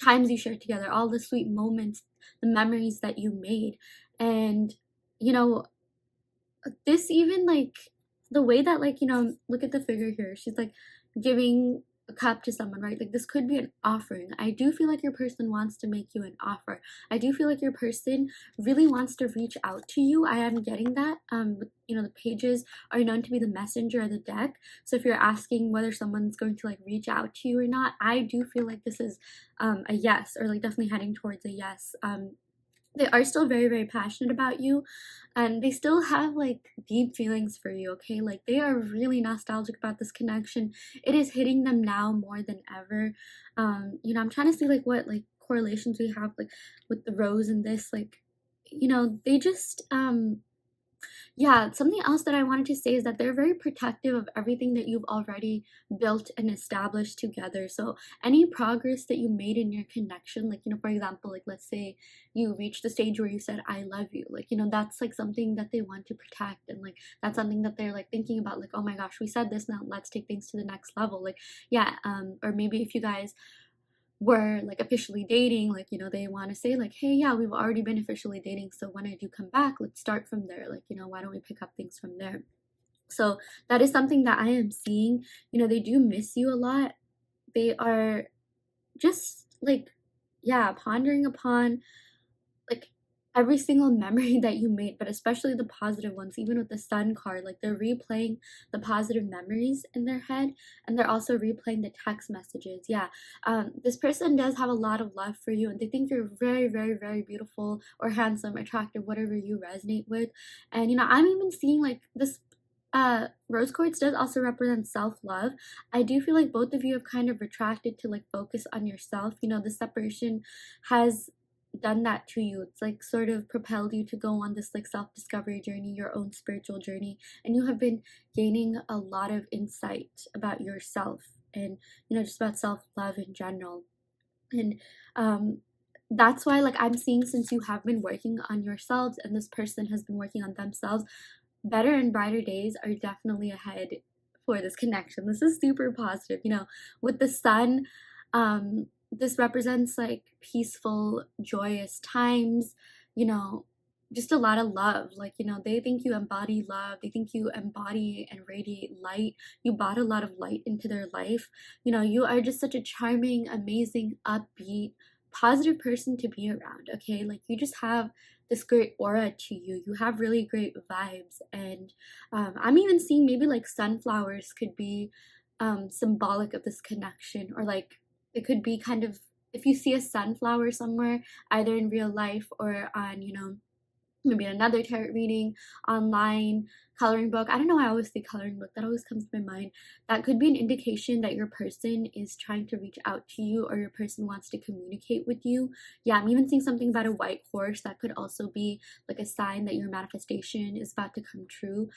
times you shared together, all the sweet moments, the memories that you made. And, you know, this even like the way that, like, you know, look at the figure here. She's like giving a cup to someone, right? Like this could be an offering. I do feel like your person wants to make you an offer. I do feel like your person really wants to reach out to you. I am getting that. You know, the pages are known to be the messenger of the deck. So if you're asking whether someone's going to like reach out to you or not, I do feel like this is a yes, or like definitely heading towards a yes. They are still very, very passionate about you, and they still have like deep feelings for you. Okay, like they are really nostalgic about this connection. It is hitting them now more than ever. You know, I'm trying to see like what like correlations we have like with the rose and this, like, you know, they just yeah, something else that I wanted to say is that they're very protective of everything that you've already built and established together. So any progress that you made in your connection, like, you know, for example, like let's say you reached the stage where you said I love you, like, you know, that's like something that they want to protect, and like that's something that they're like thinking about, like, oh my gosh, we said this, now let's take things to the next level. Like, yeah, or maybe if you guys were like officially dating, like, you know, they want to say like, hey, yeah, we've already been officially dating, so when I do come back, let's start from there, like, you know, why don't we pick up things from there. So that is something that I am seeing. You know, they do miss you a lot. They are just like, yeah, pondering upon like every single memory that you made, but especially the positive ones. Even with the Sun card, like they're replaying the positive memories in their head, and they're also replaying the text messages. Yeah, this person does have a lot of love for you, and they think you're very, very, very beautiful or handsome, attractive, whatever you resonate with. And you know, I'm even seeing like this rose quartz does also represent self-love. I do feel like both of you have kind of retracted to like focus on yourself. You know, the separation has done that to you. It's like sort of propelled you to go on this like self-discovery journey, your own spiritual journey, and you have been gaining a lot of insight about yourself, and you know, just about self-love in general. And that's why, like, I'm seeing, since you have been working on yourselves and this person has been working on themselves, better and brighter days are definitely ahead for this connection. This is super positive. You know, with the Sun, this represents like peaceful, joyous times, you know, just a lot of love. Like, you know, they think you embody love, they think you embody and radiate light. You brought a lot of light into their life. You know, you are just such a charming, amazing, upbeat, positive person to be around. Okay, like you just have this great aura to you. You have really great vibes. And I'm even seeing maybe like sunflowers could be symbolic of this connection, or like it could be kind of, if you see a sunflower somewhere, either in real life or on, you know, maybe another tarot reading, online, coloring book. I don't know why I always say coloring book. That always comes to my mind. That could be an indication that your person is trying to reach out to you, or your person wants to communicate with you. Yeah, I'm even seeing something about a white horse. That could also be like a sign that your manifestation is about to come true.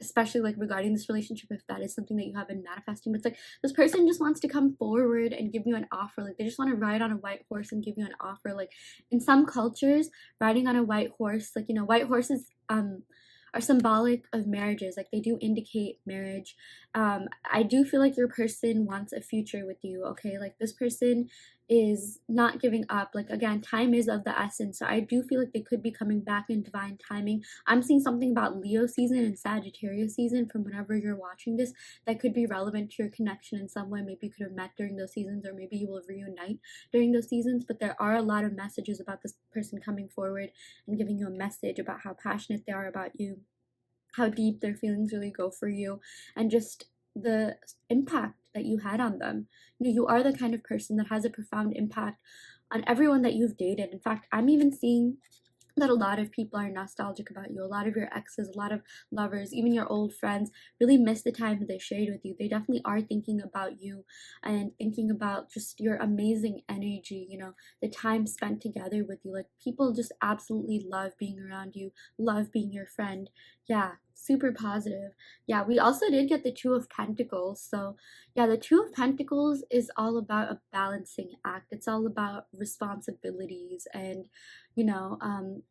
Especially like regarding this relationship, if that is something that you have been manifesting. But it's like this person just wants to come forward and give you an offer. Like they just want to ride on a white horse and give you an offer. Like in some cultures, riding on a white horse, like, you know, white horses are symbolic of marriages. Like they do indicate marriage. I do feel like your person wants a future with you. Okay, like this person is not giving up. Like again, time is of the essence, so I do feel like they could be coming back in divine timing. I'm seeing something about Leo season and Sagittarius season from whenever you're watching this that could be relevant to your connection in some way. Maybe you could have met during those seasons, or maybe you will reunite during those seasons. But there are a lot of messages about this person coming forward and giving you a message about how passionate they are about you, how deep their feelings really go for you, and just the impact that you had on them. You know, you are the kind of person that has a profound impact on everyone that you've dated. In fact, I'm even seeing that a lot of people are nostalgic about you. A lot of your exes, a lot of lovers, even your old friends really miss the time that they shared with you. They definitely are thinking about you and thinking about just your amazing energy, you know, the time spent together with you. Like people just absolutely love being around you, love being your friend. Yeah, super positive. Yeah, we also did get the Two of Pentacles. So yeah, the Two of Pentacles is all about a balancing act. It's all about responsibilities and, you know,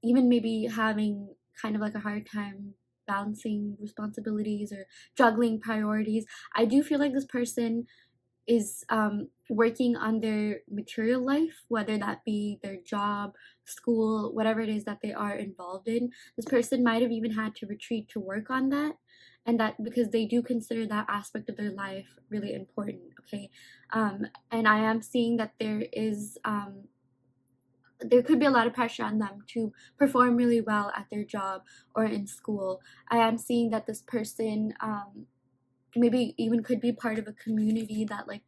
even maybe having kind of like a hard time balancing responsibilities or juggling priorities. I do feel like this person is working on their material life, whether that be their job, school, whatever it is that they are involved in. This person might have even had to retreat to work on that, and that because they do consider that aspect of their life really important. Okay, and I am seeing that there could be a lot of pressure on them to perform really well at their job or in school. I am seeing that this person maybe even could be part of a community that, like,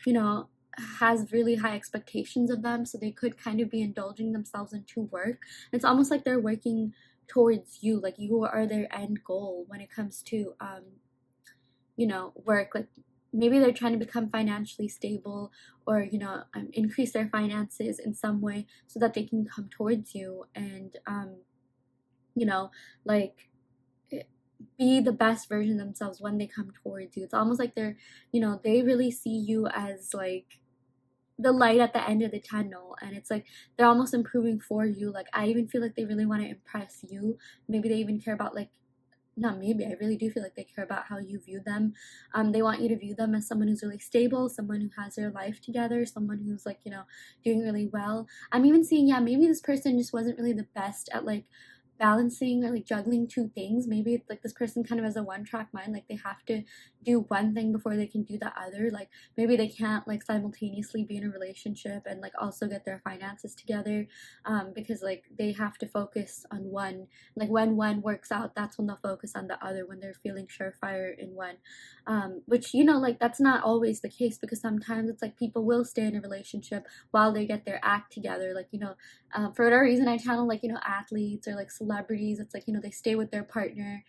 you know, has really high expectations of them, so they could kind of be indulging themselves into work. It's almost like they're working towards you, like you are their end goal when it comes to you know, work. Like maybe they're trying to become financially stable, or, you know, increase their finances in some way so that they can come towards you and you know, like be the best version of themselves when they come towards you. It's almost like they're, you know, they really see you as like the light at the end of the tunnel, and it's like they're almost improving for you. Like I even feel like they really want to impress you. Maybe they even care about, like, not maybe, I really do feel like they care about how you view them. They want you to view them as someone who's really stable, someone who has their life together, someone who's, like, you know, doing really well. I'm even seeing, yeah, maybe this person just wasn't really the best at like balancing or like juggling two things. Maybe it's like this person kind of has a one-track mind, like they have to do one thing before they can do the other. Like maybe they can't like simultaneously be in a relationship and like also get their finances together, because like they have to focus on one. Like when one works out, that's when they'll focus on the other, when they're feeling surefire in one. Which, you know, like that's not always the case, because sometimes it's like people will stay in a relationship while they get their act together. Like, you know, for whatever reason I channel, like, you know, athletes or like celebrities. It's like, you know, they stay with their partner.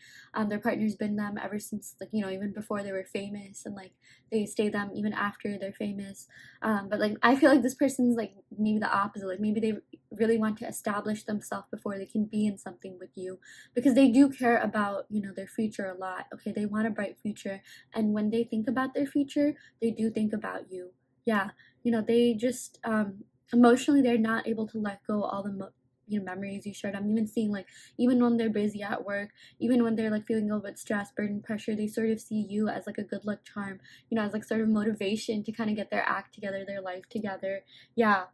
Their partner's been them ever since, like, you know, even before they were famous, and like they stay them even after they're famous. But like I feel like this person's like maybe the opposite. Like maybe they really want to establish themselves before they can be in something with you, because they do care about, you know, their future a lot. Okay, they want a bright future, and when they think about their future, they do think about you. Yeah, you know, they just emotionally they're not able to let go all the you know, memories you shared. I'm even seeing like even when they're busy at work, even when they're like feeling a little bit stressed, burden, pressure, they sort of see you as like a good luck charm, you know, as like sort of motivation to kind of get their act together, their life together. Yeah.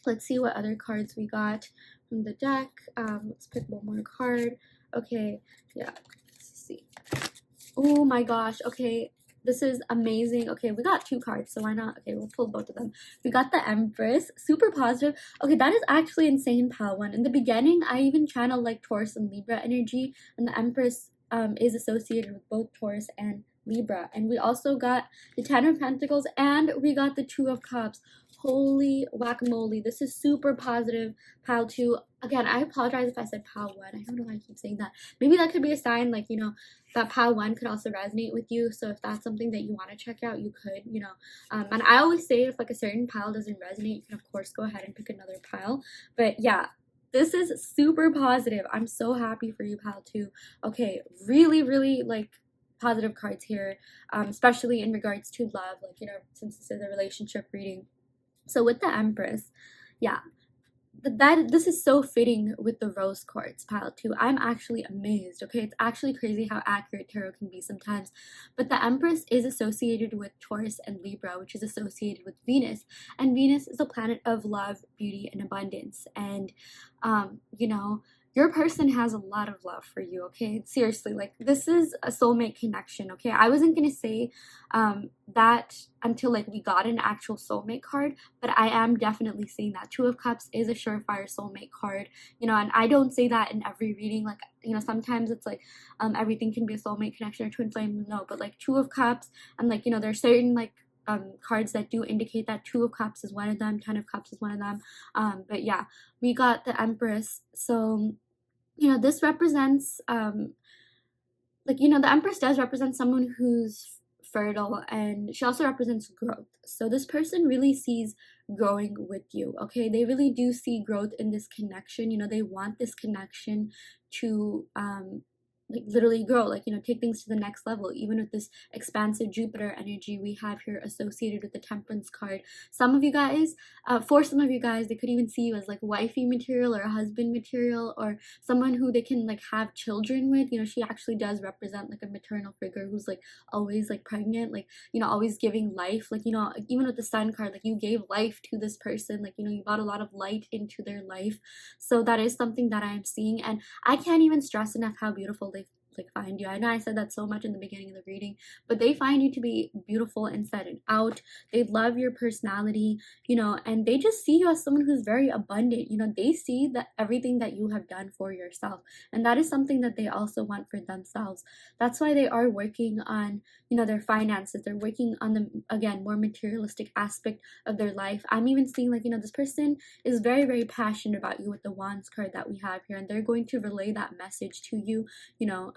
Let's see what other cards we got from the deck. Let's pick one more card. Okay, yeah, let's see. Oh my gosh, okay, this is amazing. Okay, we got two cards, so why not? Okay, we'll pull both of them. We got the Empress, super positive. Okay, that is actually insane, pal one. In the beginning, I even channeled like Taurus and Libra energy, and the Empress is associated with both Taurus and Libra. And we also got the Ten of Pentacles, and we got the Two of Cups. Holy whack-a-mole. This is super positive, pile 2. Again, I apologize if I said pile 1. I don't know why I keep saying that. Maybe that could be a sign, like, you know, that pile 1 could also resonate with you. So if that's something that you want to check out, you could, you know. And I always say if like a certain pile doesn't resonate, you can of course go ahead and pick another pile. But yeah, this is super positive. I'm so happy for you, pile 2. Okay, really, really like positive cards here, especially in regards to love, like, you know, since this is a relationship reading. So with the Empress, yeah, this is so fitting with the rose quartz pile 2. I'm actually amazed. Okay, it's actually crazy how accurate tarot can be sometimes. But the Empress is associated with Taurus and Libra, which is associated with Venus, and Venus is a planet of love, beauty, and abundance. And you know, your person has a lot of love for you. Okay, seriously, like, this is a soulmate connection. Okay, I wasn't gonna say that until like we got an actual soulmate card, but I am definitely seeing that. Two of Cups is a surefire soulmate card, you know, and I don't say that in every reading. Like, you know, sometimes it's like everything can be a soulmate connection or twin flame. No, but like Two of Cups, and like, you know, there's certain like cards that do indicate that. Two of Cups is one of them, Ten of Cups is one of them. But yeah, we got the Empress. So, you know, this represents like, you know, the Empress does represent someone who's fertile, and she also represents growth. So this person really sees growing with you. Okay, they really do see growth in this connection. You know, they want this connection to like literally grow, like, you know, take things to the next level. Even with this expansive Jupiter energy we have here associated with the Temperance card, some of you guys, for some of you guys, they could even see you as like wifey material or husband material, or someone who they can like have children with. You know, she actually does represent like a maternal figure who's like always like pregnant, like, you know, always giving life. Like, you know, even with the Sun card, like, you gave life to this person, like, you know, you brought a lot of light into their life. So that is something that I am seeing, and I can't even stress enough how beautiful they like find you. I know I said that so much in the beginning of the reading, but they find you to be beautiful inside and out. They love your personality, you know, and they just see you as someone who's very abundant. You know, they see that everything that you have done for yourself, and that is something that they also want for themselves. That's why they are working on, you know, their finances. They're working on the, again, more materialistic aspect of their life. I'm even seeing like, you know, this person is very, very passionate about you with the Wands card that we have here, and they're going to relay that message to you, you know.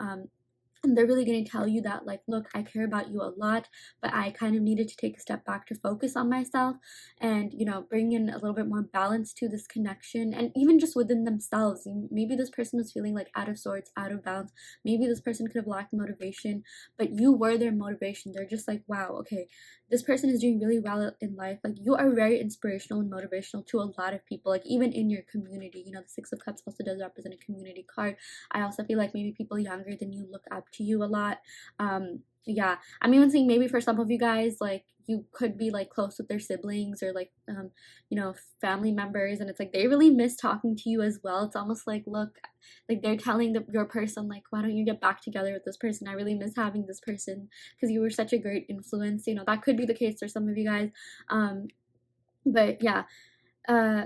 And they're really going to tell you that, like, look, I care about you a lot, but I kind of needed to take a step back to focus on myself and, you know, bring in a little bit more balance to this connection. And even just within themselves, maybe this person was feeling like out of sorts, out of balance. Maybe this person could have lacked motivation, but you were their motivation. They're just like, wow, okay, this person is doing really well in life. Like, you are very inspirational and motivational to a lot of people, like even in your community. You know, the Six of Cups also does represent a community card. I also feel like maybe people younger than you look up to you a lot. Yeah, I'm even seeing maybe for some of you guys, like, you could be like close with their siblings or like you know, family members, and it's like they really miss talking to you as well. It's almost like, look, like they're telling your person, like, why don't you get back together with this person? I really miss having this person because you were such a great influence. You know, that could be the case for some of you guys. But yeah, uh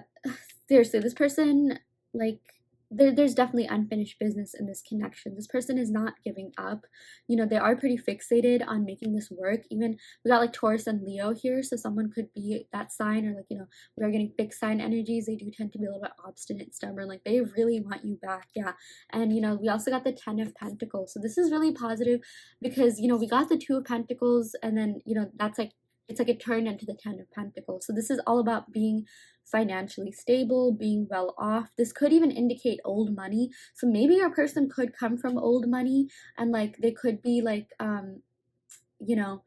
seriously, this person, like, there's definitely unfinished business in this connection. This person is not giving up. You know, they are pretty fixated on making this work. Even we got like Taurus and Leo here, so someone could be that sign, or like, you know, we are getting fixed sign energies. They do tend to be a little bit obstinate, stubborn, like they really want you back. Yeah. And you know, we also got the Ten of Pentacles, so this is really positive because, you know, we got the Two of Pentacles, and then, you know, that's like, it's like it turned into the Ten of Pentacles. So this is all about being financially stable, being well off. This could even indicate old money. So maybe your person could come from old money, and like they could be like you know,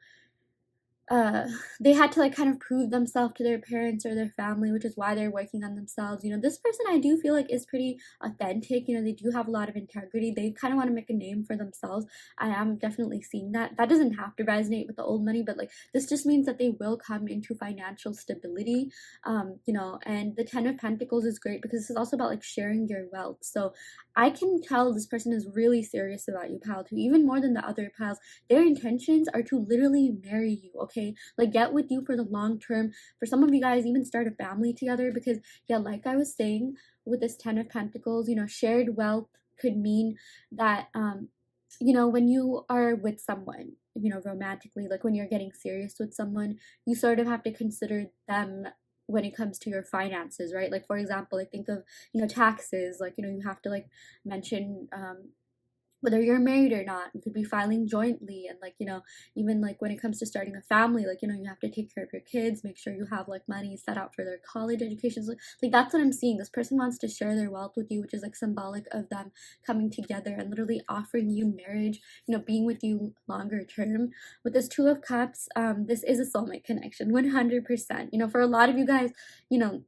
uh they had to like kind of prove themselves to their parents or their family, which is why they're working on themselves. You know, this person, I do feel like, is pretty authentic. You know, they do have a lot of integrity. They kind of want to make a name for themselves. I am definitely seeing that. That doesn't have to resonate with the old money, but like this just means that they will come into financial stability. You know, and the Ten of Pentacles is great because this is also about like sharing your wealth. So I can tell this person is really serious about you, pile two, even more than the other piles. Their intentions are to literally marry you, okay? Like, get with you for the long term. For some of you guys, even start a family together because, yeah, like I was saying, with this Ten of Pentacles, you know, shared wealth could mean that, you know, when you are with someone, you know, romantically, like when you're getting serious with someone, you sort of have to consider them when it comes to your finances, right? Like, for example, like think of, you know, taxes, like, you know, you have to like mention whether you're married or not. You could be filing jointly, and like, you know, even like when it comes to starting a family, like, you know, you have to take care of your kids, make sure you have like money set out for their college education. So, like that's what I'm seeing. This person wants to share their wealth with you, which is like symbolic of them coming together and literally offering you marriage, you know, being with you longer term. With this Two of Cups, this is a soulmate connection, 100%. You know, for a lot of you guys, you know,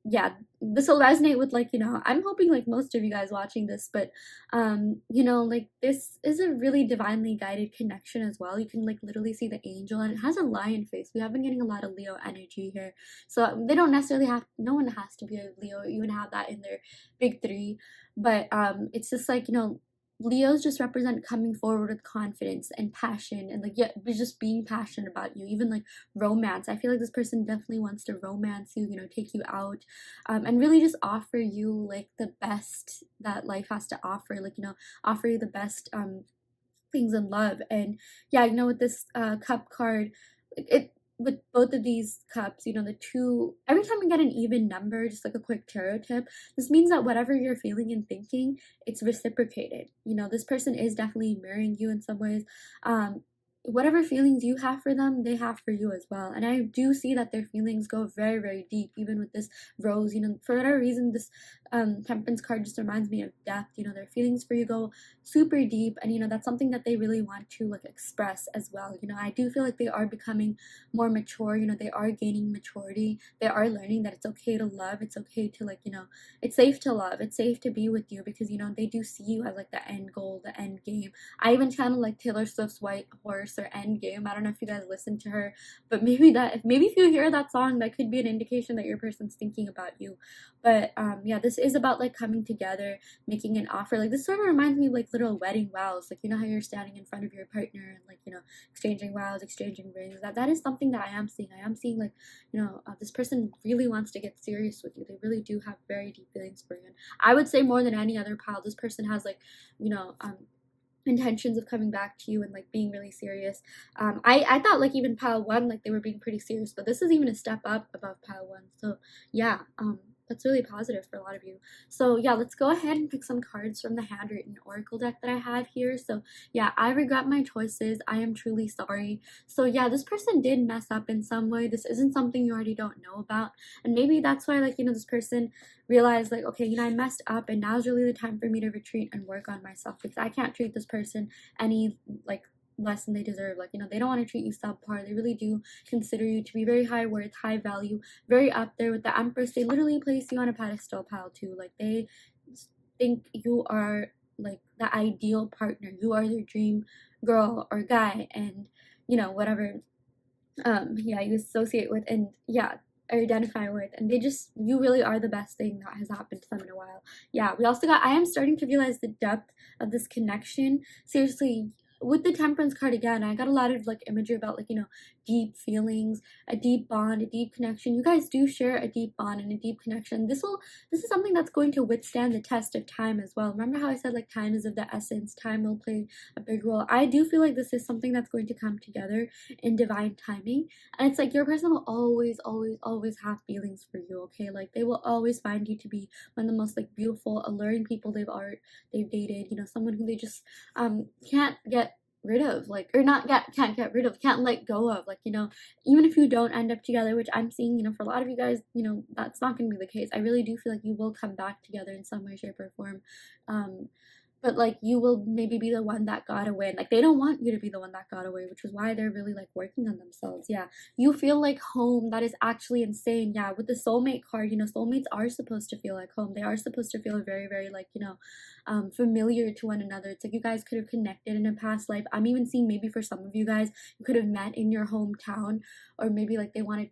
yeah, this will resonate with, like, you know, I'm hoping like most of you guys watching this, but you know, like this is a really divinely guided connection as well. You can like literally see the angel, and it has a lion face. We have been getting a lot of Leo energy here, so they don't necessarily have, no one has to be a Leo even have that in their big three, but it's just like, you know, Leos just represent coming forward with confidence and passion, and like, yeah, just being passionate about you. Even like romance, I feel like this person definitely wants to romance you, you know, take you out, and really just offer you like the best that life has to offer, like, you know, offer you the best things in love. And yeah, you know, with this cup card, it, with both of these cups, you know, the two, every time you get an even number, just like a quick tarot tip, this means that whatever you're feeling and thinking, it's reciprocated. You know, this person is definitely mirroring you in some ways. Whatever feelings you have for them, they have for you as well. And I do see that their feelings go very, very deep, even with this rose. You know, for whatever reason, this temperance card just reminds me of depth. You know, their feelings for you go super deep, and you know, that's something that they really want to like express as well. You know, I do feel like they are becoming more mature. You know, they are gaining maturity. They are learning that it's okay to love. It's okay to, like, you know, it's safe to love. It's safe to be with you, because you know, they do see you as like the end goal, the end game. I even channel like Taylor Swift's White Horse or End Game. I don't know if you guys listen to her, but maybe that, maybe if you hear that song, that could be an indication that your person's thinking about you. But yeah, this is about like coming together, making an offer. Like, this sort of reminds me of like little wedding vows. Like, you know how you're standing in front of your partner and like, you know, exchanging vows, exchanging rings. That is something that I am seeing. I am seeing like, you know, this person really wants to get serious with you. They really do have very deep feelings for you. And I would say more than any other pile, this person has like, you know, intentions of coming back to you and like being really serious. I thought like even pile one, like they were being pretty serious, but this is even a step up above pile one. So yeah, that's really positive for a lot of you. So yeah, let's go ahead and pick some cards from the handwritten oracle deck that I have here. So yeah, I regret my choices. I am truly sorry. So yeah, this person did mess up in some way. This isn't something you already don't know about, and maybe that's why, like, you know, this person realized like, okay, you know, I messed up, and now's really the time for me to retreat and work on myself, because I can't treat this person any like less than they deserve. Like, you know, they don't want to treat you subpar. They really do consider you to be very high worth, high value, very up there with the Empress. They literally place you on a pedestal, pal, too. Like, they think you are like the ideal partner. You are their dream girl or guy, and you know, whatever yeah, you associate with, and yeah, identify with, and they just, you really are the best thing that has happened to them in a while. Yeah, we also got, I am starting to realize the depth of this connection. Seriously, with the Temperance card again, I got a lot of like imagery about, like, you know, deep feelings, a deep bond, a deep connection. You guys do share a deep bond and a deep connection. This is something that's going to withstand the test of time as well. Remember how I said like time is of the essence, time will play a big role. I do feel like this is something that's going to come together in divine timing, and it's like your person will always, always, always have feelings for you. Okay, like they will always find you to be one of the most like beautiful, alluring people they've dated. You know, someone who they just can't get rid of, like, or not can't get rid of, can't let go of. Like, you know, even if you don't end up together, which I'm seeing, you know, for a lot of you guys, you know, that's not going to be the case. I really do feel like you will come back together in some way, shape, or form. But like, you will maybe be the one that got away, and like they don't want you to be the one that got away, which is why they're really like working on themselves. Yeah, you feel like home. That is actually insane. Yeah, with the soulmate card, you know, soulmates are supposed to feel like home. They are supposed to feel very, very like, you know, familiar to one another. It's like you guys could have connected in a past life. I'm even seeing maybe for some of you guys, you could have met in your hometown, or maybe like they wanted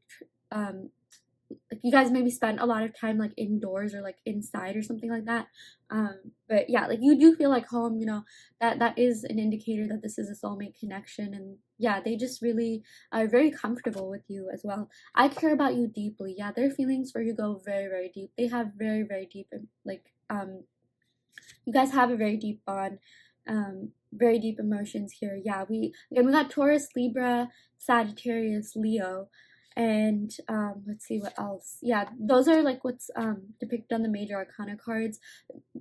like you guys maybe spent a lot of time like indoors or like inside or something like that. But yeah, like you do feel like home. You know, that is an indicator that this is a soulmate connection, and yeah, they just really are very comfortable with you as well. I care about you deeply. Yeah, their feelings for you go very, very deep. They have very, very deep, like you guys have a very deep bond. very deep emotions here. Yeah, we got Taurus, Libra, Sagittarius, Leo, and let's see what else. Yeah, those are like what's depicted on the major arcana cards.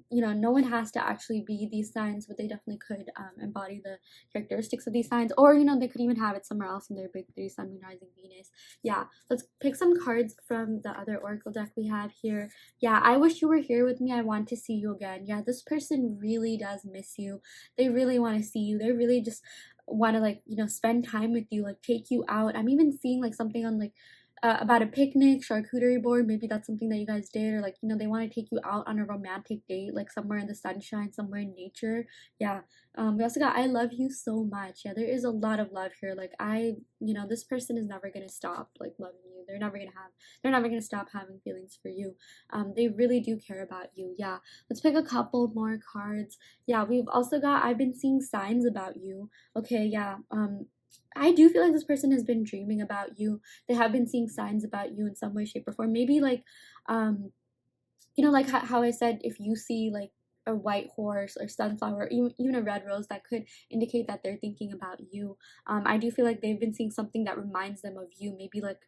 You know, no one has to actually be these signs, but they definitely could embody the characteristics of these signs, or you know, they could even have it somewhere else in their big three: Sun, Moon, Rising, Venus. Yeah, let's pick some cards from the other oracle deck we have here. Yeah, I wish you were here with me. I want to see you again. Yeah, this person really does miss you. They really want to see you. They really just want to, like, you know, spend time with you, like take you out. I'm even seeing like something on like about a picnic, charcuterie board. Maybe that's something that you guys did, or like, you know, they want to take you out on a romantic date, like somewhere in the sunshine, somewhere in nature. Yeah. We also got I love you so much. Yeah, there is a lot of love here. Like you know, this person is never gonna stop like loving you. They're never gonna stop having feelings for you. They really do care about you. Yeah. Let's pick a couple more cards. Yeah, we've also got I've been seeing signs about you. Okay, yeah. I do feel like this person has been dreaming about you. They have been seeing signs about you in some way, shape, or form. Maybe like, you know, like how I said, if you see like a white horse or sunflower, even a red rose, that could indicate that they're thinking about you. I do feel like they've been seeing something that reminds them of you. Maybe like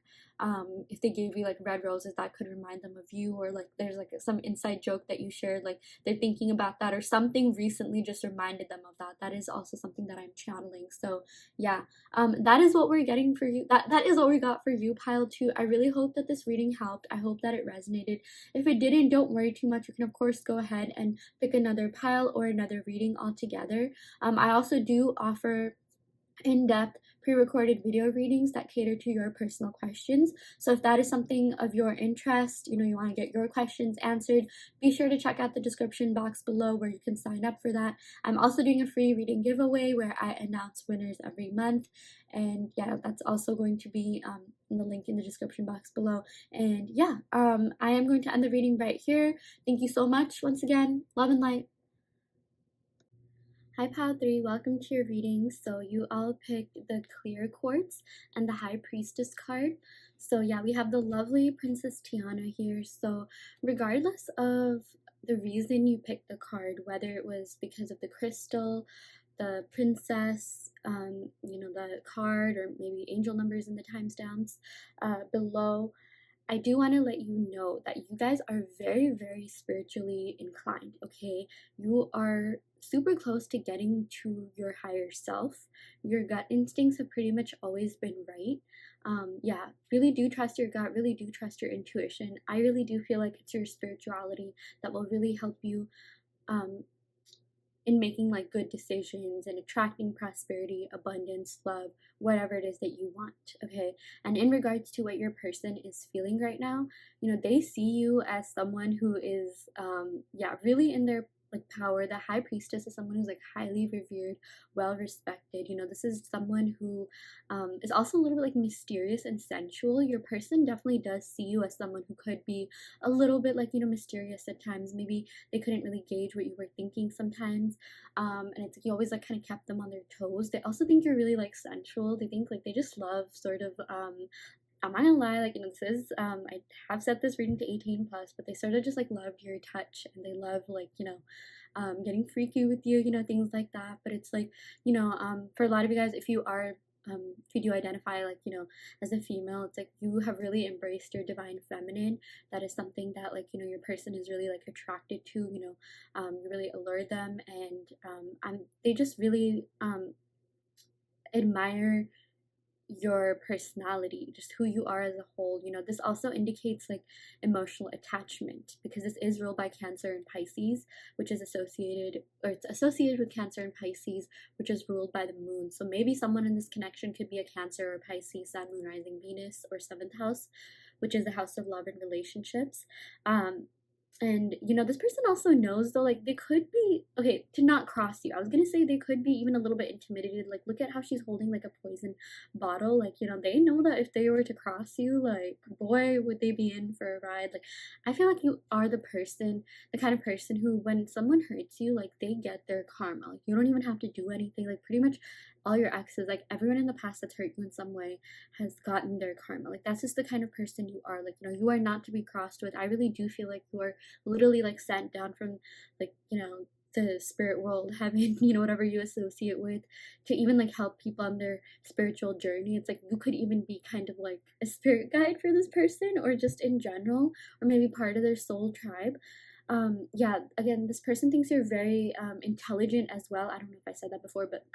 if they gave you like red roses, that could remind them of you, or like there's like some inside joke that you shared, like they're thinking about that, or something recently just reminded them of that. That is also something that I'm channeling. So yeah, that is what we're getting for you. That is what we got for you, pile two. I really hope that this reading helped. I hope that it resonated. If it didn't, don't worry too much. You can of course go ahead and pick another pile or another reading altogether. I also do offer in-depth pre-recorded video readings that cater to your personal questions. So if that is something of your interest, you know, you want to get your questions answered, be sure to check out the description box below where you can sign up for that. I'm also doing a free reading giveaway where I announce winners every month, and yeah, that's also going to be in the link in the description box below. And yeah, I am going to end the reading right here. Thank you so much once again. Love and light. Hi Pile 3, welcome to your reading. So you all picked the Clear Quartz and the High Priestess card. So yeah, we have the lovely Princess Tiana here. So regardless of the reason you picked the card, whether it was because of the crystal, the princess, you know, the card, or maybe angel numbers in the timestamps below, I do want to let you know that you guys are very, very spiritually inclined, okay? You are super close to getting to your higher self. Your gut instincts have pretty much always been right. Yeah, really do trust your gut, really do trust your intuition. I really do feel like it's your spirituality that will really help you um, in making like good decisions and attracting prosperity, abundance, love, whatever it is that you want. Okay. And in regards to what your person is feeling right now, you know, they see you as someone who is yeah, really in their like power. The high priestess is someone who's like highly revered, well respected. You know, this is someone who is also a little bit like mysterious and sensual. Your person definitely does see you as someone who could be a little bit like, you know, mysterious at times. Maybe they couldn't really gauge what you were thinking sometimes, and it's like you always like kind of kept them on their toes. They also think you're really like sensual. They think like they just love sort of I'm not gonna lie, like, you know, this is I have set this reading to 18 plus, but they sort of just like loved your touch, and they love like, you know, getting freaky with you, you know, things like that. But it's like, you know, for a lot of you guys, if you are if you do identify like, you know, as a female, it's like you have really embraced your divine feminine. That is something that, like, you know, your person is really like attracted to. You know, you really allure them, and they just really admire your personality, just who you are as a whole. You know, this also indicates like emotional attachment, because this is ruled by Cancer and Pisces, which is associated, or it's associated with Cancer and Pisces, which is ruled by the moon. So maybe someone in this connection could be a Cancer or Pisces, Sun, Moon, Rising, Venus, or seventh house, which is the house of love and relationships. And you know, this person also knows though, like they could be, okay, to not cross you, I was gonna say they could be even a little bit intimidated. Like, look at how she's holding like a poison bottle. Like, you know, they know that if they were to cross you, like, boy, would they be in for a ride. Like, I feel like you are the person, the kind of person who, when someone hurts you, like they get their karma. Like, you don't even have to do anything. Like, pretty much all your exes, like everyone in the past that's hurt you in some way, has gotten their karma. Like, that's just the kind of person you are. Like, you know, you are not to be crossed with. I really do feel like you are literally like sent down from, like, you know, the spirit world, heaven, whatever you associate with, to even like help people on their spiritual journey. It's like you could even be kind of like a spirit guide for this person, or just in general, or maybe part of their soul tribe. Yeah, again, this person thinks you're very intelligent as well. I don't know if I said that before, but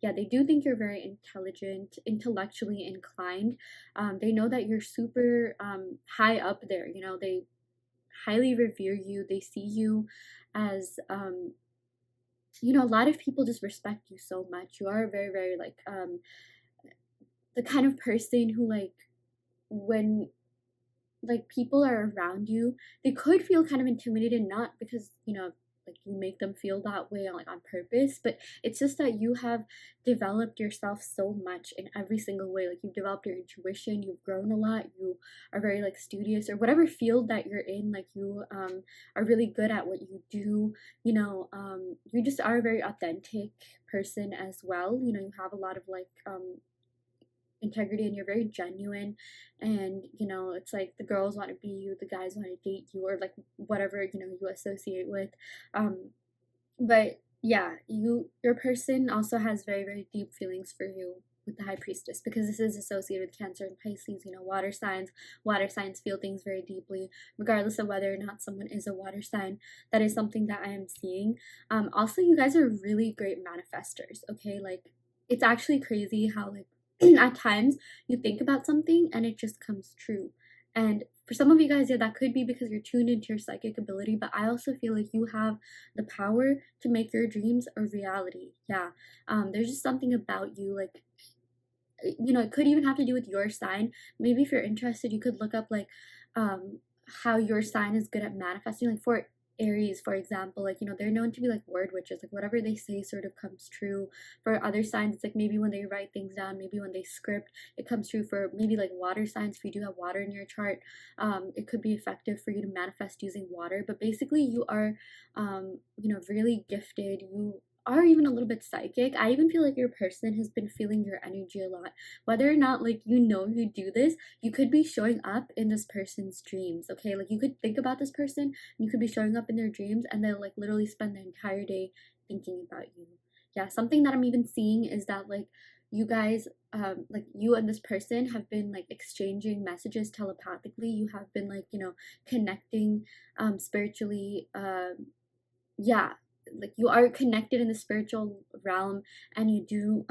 yeah, they do think you're very intelligent, intellectually inclined. They know that you're super high up there. They highly revere you. They see you as a lot of people just respect you so much. You are very, very like the kind of person who, like, when like people are around you, they could feel kind of intimidated, not because like you make them feel that way like on purpose, but it's just that you have developed yourself so much in every single way. Like, you've developed your intuition, you've grown a lot, you are very like studious, or whatever field that you're in, like you are really good at what you do. You just are a very authentic person as well. You have a lot of like integrity, and you're very genuine, and it's like the girls want to be you, the guys want to date you, or like whatever you associate with. But yeah, your person also has very, very deep feelings for you with the high priestess, because this is associated with Cancer and Pisces. Water signs feel things very deeply, regardless of whether or not someone is a water sign. That is something that I am seeing. Also, you guys are really great manifestors. Okay, like, it's actually crazy how, like, at times you think about something and it just comes true. And for some of you guys, yeah, that could be because you're tuned into your psychic ability, but I also feel like you have the power to make your dreams a reality. Yeah. There's just something about you, like, it could even have to do with your sign. Maybe if you're interested, you could look up like how your sign is good at manifesting. Like, for Aries, for example, like, they're known to be like word witches. Like, whatever they say sort of comes true. For other signs, it's like maybe when they write things down, maybe when they script, it comes true. For maybe like water signs, if you do have water in your chart, it could be effective for you to manifest using water. But basically, you are really gifted. You are even a little bit psychic. I even feel like your person has been feeling your energy a lot. Whether or not like you do this, you could be showing up in this person's dreams. Okay, like, you could think about this person, and you could be showing up in their dreams, and they'll like literally spend the entire day thinking about you. Yeah, something that I'm even seeing is that, like, you guys, like, you and this person have been like exchanging messages telepathically. You have been like connecting spiritually. Yeah, like, you are connected in the spiritual realm, and you do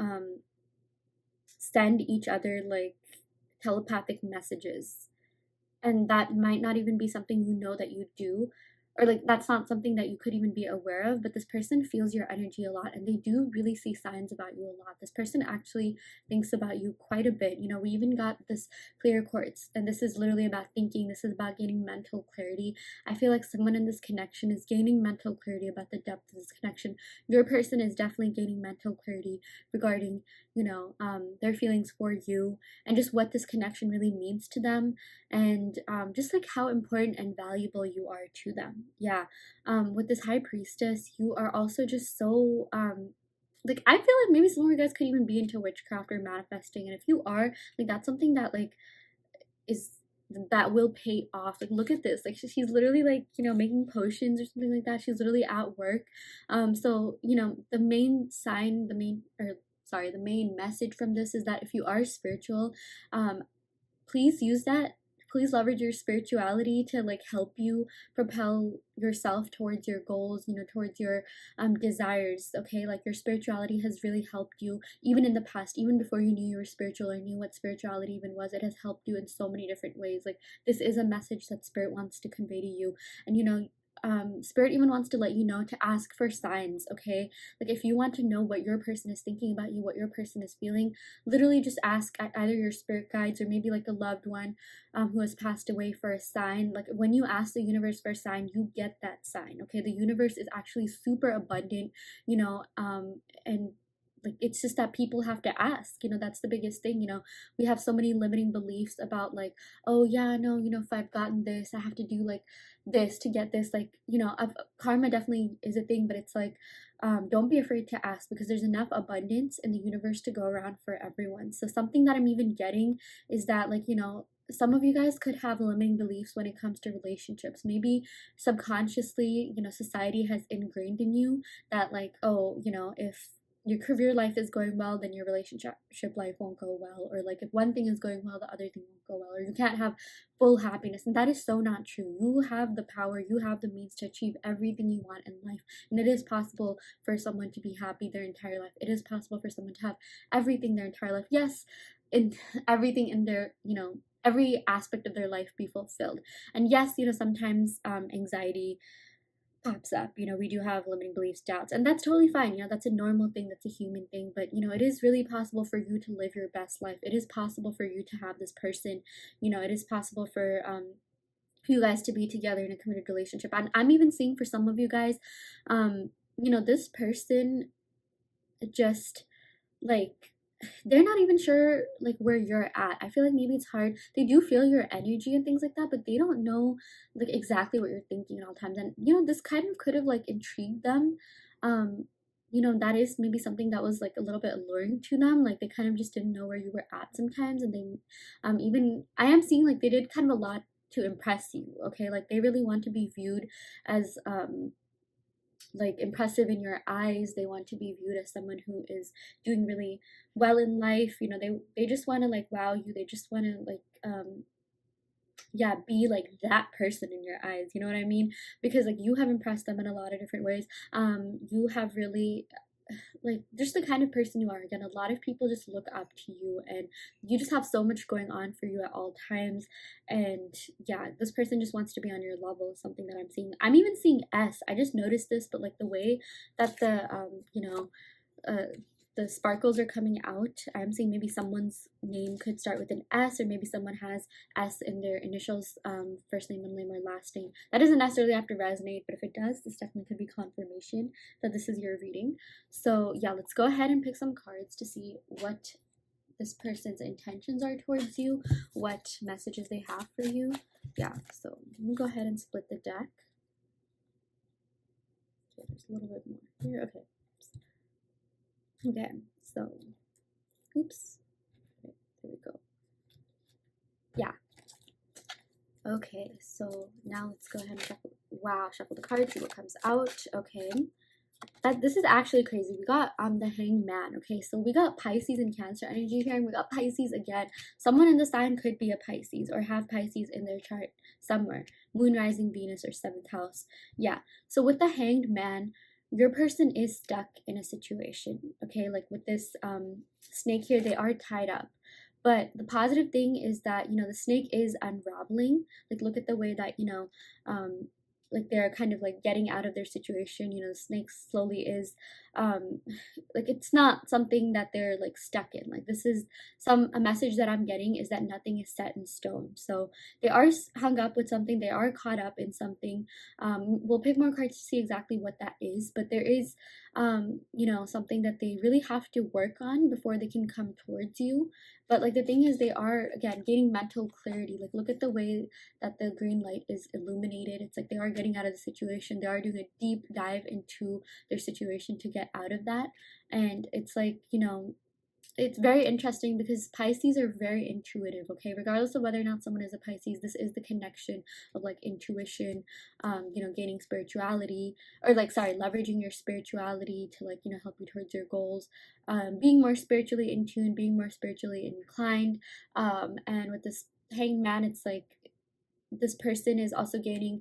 send each other like telepathic messages, and that might not even be something that you do, or like that's not something that you could even be aware of, but this person feels your energy a lot, and they do really see signs about you a lot. This person actually thinks about you quite a bit. We even got this clear quartz, and this is literally about thinking. This is about gaining mental clarity. I feel like someone in this connection is gaining mental clarity about the depth of this connection. Your person is definitely gaining mental clarity regarding their feelings for you, and just what this connection really means to them, and just like how important and valuable you are to them. Yeah. With this high priestess, you are also just so like, I feel like maybe some of you guys could even be into witchcraft or manifesting, and if you are, like, that's something that like is that will pay off. Like, look at this, like, she's literally like making potions or something like that. She's literally at work. So the main sign, the main message from this is that if you are spiritual, please use that. Please leverage your spirituality to like help you propel yourself towards your goals, towards your desires. Okay, like, your spirituality has really helped you even in the past, even before you knew you were spiritual or knew what spirituality even was. It has helped you in so many different ways. Like, this is a message that spirit wants to convey to you, and spirit even wants to let you know to ask for signs. Okay, like, if you want to know what your person is thinking about you, what your person is feeling, literally just ask either your spirit guides or maybe like a loved one who has passed away for a sign. Like, when you ask the universe for a sign, you get that sign. Okay, the universe is actually super abundant, and like, it's just that people have to ask. That's the biggest thing. We have so many limiting beliefs about like, oh yeah, no, if I've gotten this, I have to do like this to get this. Like, karma definitely is a thing, but it's like, don't be afraid to ask, because there's enough abundance in the universe to go around for everyone. So something that I'm even getting is that, like, some of you guys could have limiting beliefs when it comes to relationships. Maybe subconsciously, society has ingrained in you that, like, oh, if your career life is going well, then your relationship life won't go well. Or like if one thing is going well, the other thing won't go well. Or you can't have full happiness. And that is so not true. You have the power, you have the means to achieve everything you want in life. And it is possible for someone to be happy their entire life. It is possible for someone to have everything their entire life. Yes, in everything in their, every aspect of their life be fulfilled. And yes, sometimes anxiety pops up. We do have limiting beliefs, doubts, and that's totally fine. That's a normal thing, that's a human thing. But it is really possible for you to live your best life. It is possible for you to have this person. It is possible for you guys to be together in a committed relationship. And I'm even seeing for some of you guys, this person just, like, they're not even sure like where you're at. I feel like maybe it's hard. They do feel your energy and things like that, but they don't know like exactly what you're thinking at all times. And this kind of could have like intrigued them. That is maybe something that was like a little bit alluring to them. Like they kind of just didn't know where you were at sometimes. And they even I am seeing like they did kind of a lot to impress you. Okay, like they really want to be viewed as like impressive in your eyes. They want to be viewed as someone who is doing really well in life. They just want to like wow you. They just want to like be like that person in your eyes. You know what I mean? Because like you have impressed them in a lot of different ways. You have really like just the kind of person you are. Again, a lot of people just look up to you, and you just have so much going on for you at all times. And yeah, this person just wants to be on your level, something that I'm seeing. I'm even seeing S. I just noticed this, but like the way that the sparkles are coming out, I'm seeing maybe someone's name could start with an S, or maybe someone has S in their initials, first name, middle name, or last name. That doesn't necessarily have to resonate, but if it does, this definitely could be confirmation that this is your reading. So yeah, let's go ahead and pick some cards to see what this person's intentions are towards you, what messages they have for you. Yeah, so let me go ahead and split the deck. Okay, there's a little bit more here. Okay, so, oops, okay, there we go. Yeah. Okay, so now let's go ahead and shuffle the cards, see what comes out. Okay, this is actually crazy. We got the Hanged Man. Okay, so we got Pisces and Cancer energy here, and we got Pisces again. Someone in the sign could be a Pisces or have Pisces in their chart somewhere. Moon, rising, Venus, or 7th house. Yeah, so with the Hanged Man, your person is stuck in a situation. Okay, like with this snake here, they are tied up. But the positive thing is that the snake is unraveling. Like look at the way that like they're kind of like getting out of their situation. The snake slowly is like it's not something that they're like stuck in. Like this is a message that I'm getting is that nothing is set in stone. So they are hung up with something, they are caught up in something. We'll pick more cards to see exactly what that is, but there is something that they really have to work on before they can come towards you. But like the thing is, they are again gaining mental clarity. Like look at the way that the green light is illuminated. It's like they are getting out of the situation. They are doing a deep dive into their situation to get out of that. And it's like it's very interesting because Pisces are very intuitive. Okay, regardless of whether or not someone is a Pisces, this is the connection of like intuition, gaining spirituality, or like leveraging your spirituality to like help you towards your goals, being more spiritually in tune, being more spiritually inclined. And with this Hanged Man, it's like this person is also gaining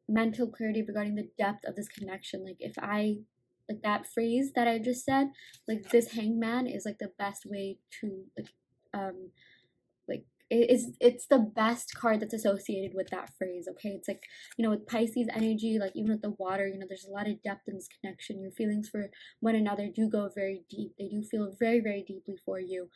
mental clarity regarding the depth of this connection. Like if I like that phrase that I just said, like this Hanged Man is like the best way to like it's the best card that's associated with that phrase. Okay, it's like with Pisces energy, like even with the water, there's a lot of depth in this connection. Your feelings for one another do go very deep. They do feel very, very deeply for you.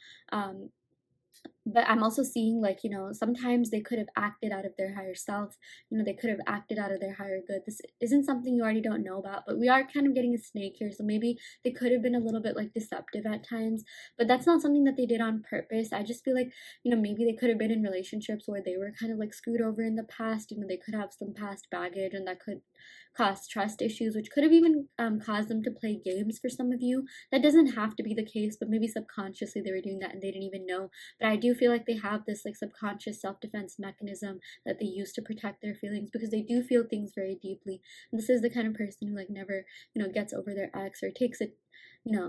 But I'm also seeing like sometimes they could have acted out of their higher self. They could have acted out of their higher good. This isn't something you already don't know about, but we are kind of getting a snake here, so maybe they could have been a little bit like deceptive at times, but that's not something that they did on purpose. I just feel like maybe they could have been in relationships where they were kind of like screwed over in the past. They could have some past baggage, and that could cause trust issues, which could have even caused them to play games for some of you. That doesn't have to be the case, but maybe subconsciously they were doing that and they didn't even know. But I do feel like they have this like subconscious self-defense mechanism that they use to protect their feelings, because they do feel things very deeply. And this is the kind of person who like never, gets over their ex, or takes it,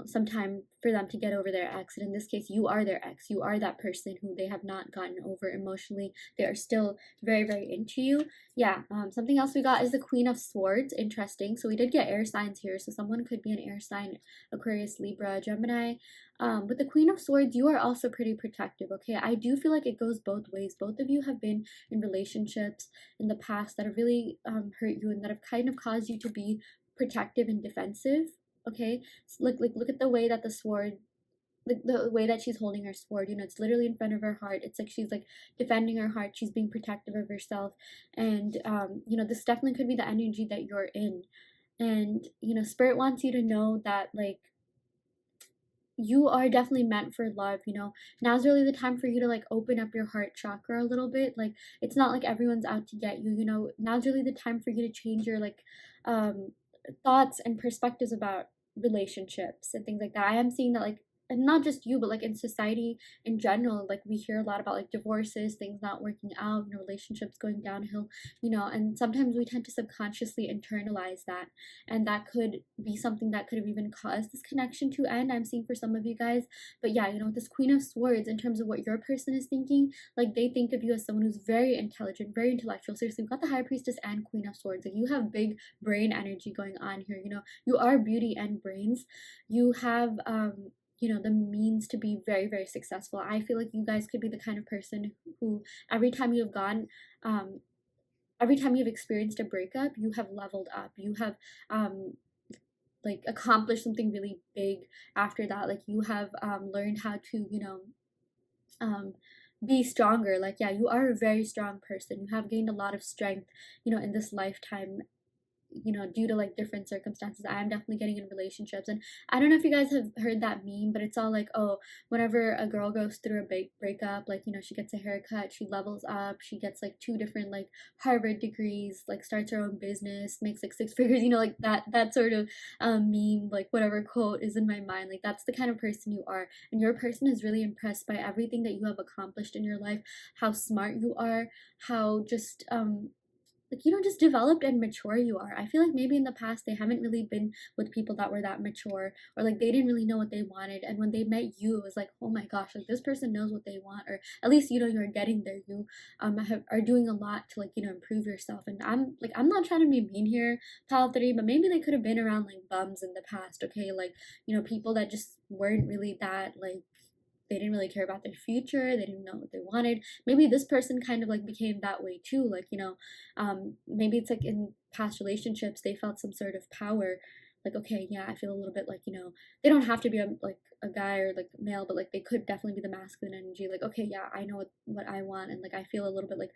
some time for them to get over their ex. And in this case, you are their ex. You are that person who they have not gotten over emotionally. They are still very, very into you. Yeah, something else we got is the Queen of Swords. Interesting. So we did get air signs here. So someone could be an air sign, Aquarius, Libra, Gemini. With the Queen of Swords, you are also pretty protective, okay? I do feel like it goes both ways. Both of you have been in relationships in the past that have really hurt you, and that have kind of caused you to be protective and defensive, okay? So look at the way that the sword, the way that she's holding her sword, it's literally in front of her heart. It's like she's like defending her heart. She's being protective of herself. And this definitely could be the energy that you're in. And Spirit wants you to know that like you are definitely meant for love. Now's really the time for you to like open up your heart chakra a little bit. Like, it's not like everyone's out to get you. Now's really the time for you to change your like thoughts and perspectives about relationships and things like that. I am seeing that like, and not just you, but like in society in general, like we hear a lot about like divorces, things not working out, relationships going downhill, and sometimes we tend to subconsciously internalize that, and that could be something that could have even caused this connection to end, I'm seeing for some of you guys. But yeah, this Queen of Swords, in terms of what your person is thinking, like they think of you as someone who's very intelligent, very intellectual. Seriously, we've got the High Priestess and Queen of Swords. Like, you have big brain energy going on here. You are beauty and brains. You have the means to be very, very successful. I feel like you guys could be the kind of person who every time you've experienced a breakup, you have leveled up. You have like accomplished something really big after that. Like, you have learned how to be stronger. Like, yeah, you are a very strong person. You have gained a lot of strength in this lifetime, due to like different circumstances. I am definitely getting in relationships, and I don't know if you guys have heard that meme, but it's all like, oh, whenever a girl goes through a big breakup, like, she gets a haircut, she levels up, she gets like 2 different like Harvard degrees, like starts her own business, makes like 6 figures, like that sort of meme, like whatever quote is in my mind. Like, that's the kind of person you are, and your person is really impressed by everything that you have accomplished in your life, how smart you are, how just like, just developed and mature you are. I feel like maybe in the past they haven't really been with people that were that mature, or like they didn't really know what they wanted, and when they met you, it was like, oh my gosh, like this person knows what they want, or at least you're getting there. You are doing a lot to like improve yourself. And I'm not trying to be mean here, pile 3, but maybe they could have been around like bums in the past, okay? Like, people that just weren't really that like, they didn't really care about their future, they didn't know what they wanted. Maybe this person kind of like became that way too. Like, maybe it's like in past relationships they felt some sort of power. Like, okay, yeah, I feel a little bit like, they don't have to be like a guy or like male, but like they could definitely be the masculine energy. Like, okay, yeah, I know what I want, and like I feel a little bit like,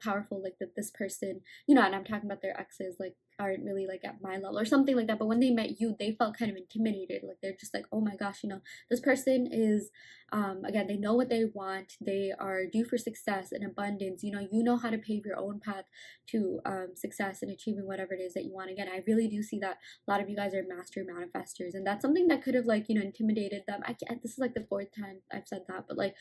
powerful, like that this person, and I'm talking about their exes, like aren't really like at my level or something like that. But when they met you, they felt kind of intimidated. Like, they're just like, oh my gosh, this person is again, they know what they want, they are due for success and abundance. You know how to pave your own path to success and achieving whatever it is that you want. Again, I really do see that a lot of you guys are master manifestors, and that's something that could have like intimidated them. This is like the 4th time I've said that, but like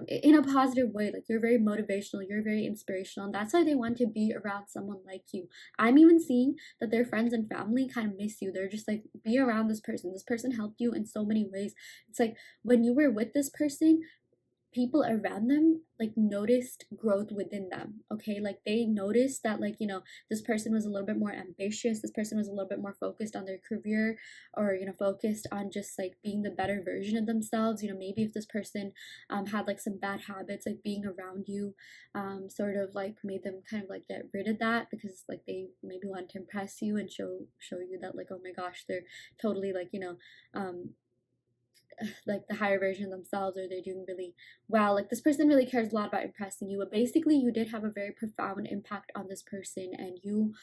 in a positive way. Like, you're very motivational, you're very inspirational, and that's why they want to be around someone like you. I'm even seeing that their friends and family kind of miss you. They're just like, be around this person. This person helped you in so many ways. It's like, when you were with this person, people around them like noticed growth within them, okay? Like, they noticed that like, this person was a little bit more ambitious, this person was a little bit more focused on their career, or focused on just like being the better version of themselves. Maybe if this person had like some bad habits, like being around you sort of like made them kind of like get rid of that, because like they maybe want to impress you and show you that like, oh my gosh, they're totally like like the higher version of themselves, or they're doing really well. Like, this person really cares a lot about impressing you. But basically, you did have a very profound impact on this person, and you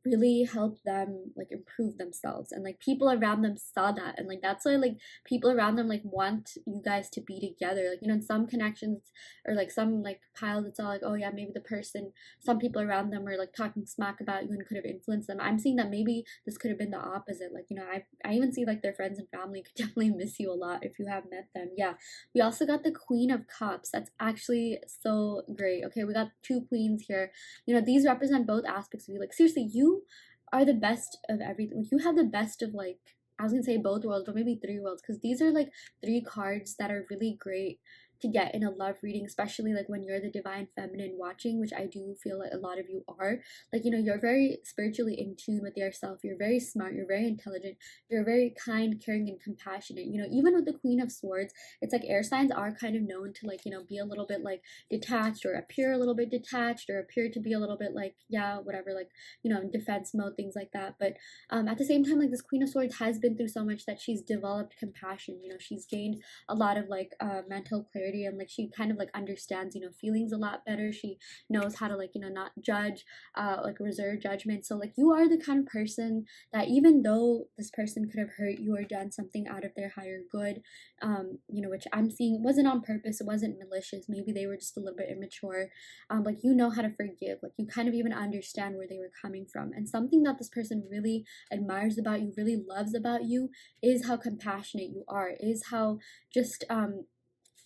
really help them like improve themselves, and like people around them saw that, and like that's why like people around them like want you guys to be together. Like, you know, in some connections or like some like piles, it's all like, oh yeah, maybe the person, some people around them were like talking smack about you and could have influenced them. I'm seeing that maybe this could have been the opposite. Like, you know, I even see like their friends and family could definitely miss you a lot if you have met them. Yeah. We also got the Queen of Cups. That's actually so great. Okay, we got two queens here. You know, these represent both aspects of you. Like, seriously, you are the best of everything. Like, you have the best of, like, I was gonna say both worlds, but maybe three worlds, because these are like three cards that are really great to get in a love reading, especially like when you're the divine feminine watching, which I do feel like a lot of you are. Like, you know, you're very spiritually in tune with yourself. You're very smart. You're very intelligent. You're very kind, caring, and compassionate. You know, even with the Queen of Swords, it's like air signs are kind of known to, like, you know, be a little bit like detached, or appear a little bit detached, or appear to be a little bit like, yeah, whatever, like, you know, in defense mode, things like that. But at the same time, like, this Queen of Swords has been through so much that she's developed compassion. You know, she's gained a lot of like mental clarity, and like she kind of like understands, you know, feelings a lot better. She knows how to, like, you know, not judge, like reserve judgment. So like you are the kind of person that even though this person could have hurt you or done something out of their higher good, you know, which I'm seeing wasn't on purpose, it wasn't malicious, maybe they were just a little bit immature, like you know how to forgive, like you kind of even understand where they were coming from. And something that this person really admires about you, really loves about you, is how compassionate you are, is how just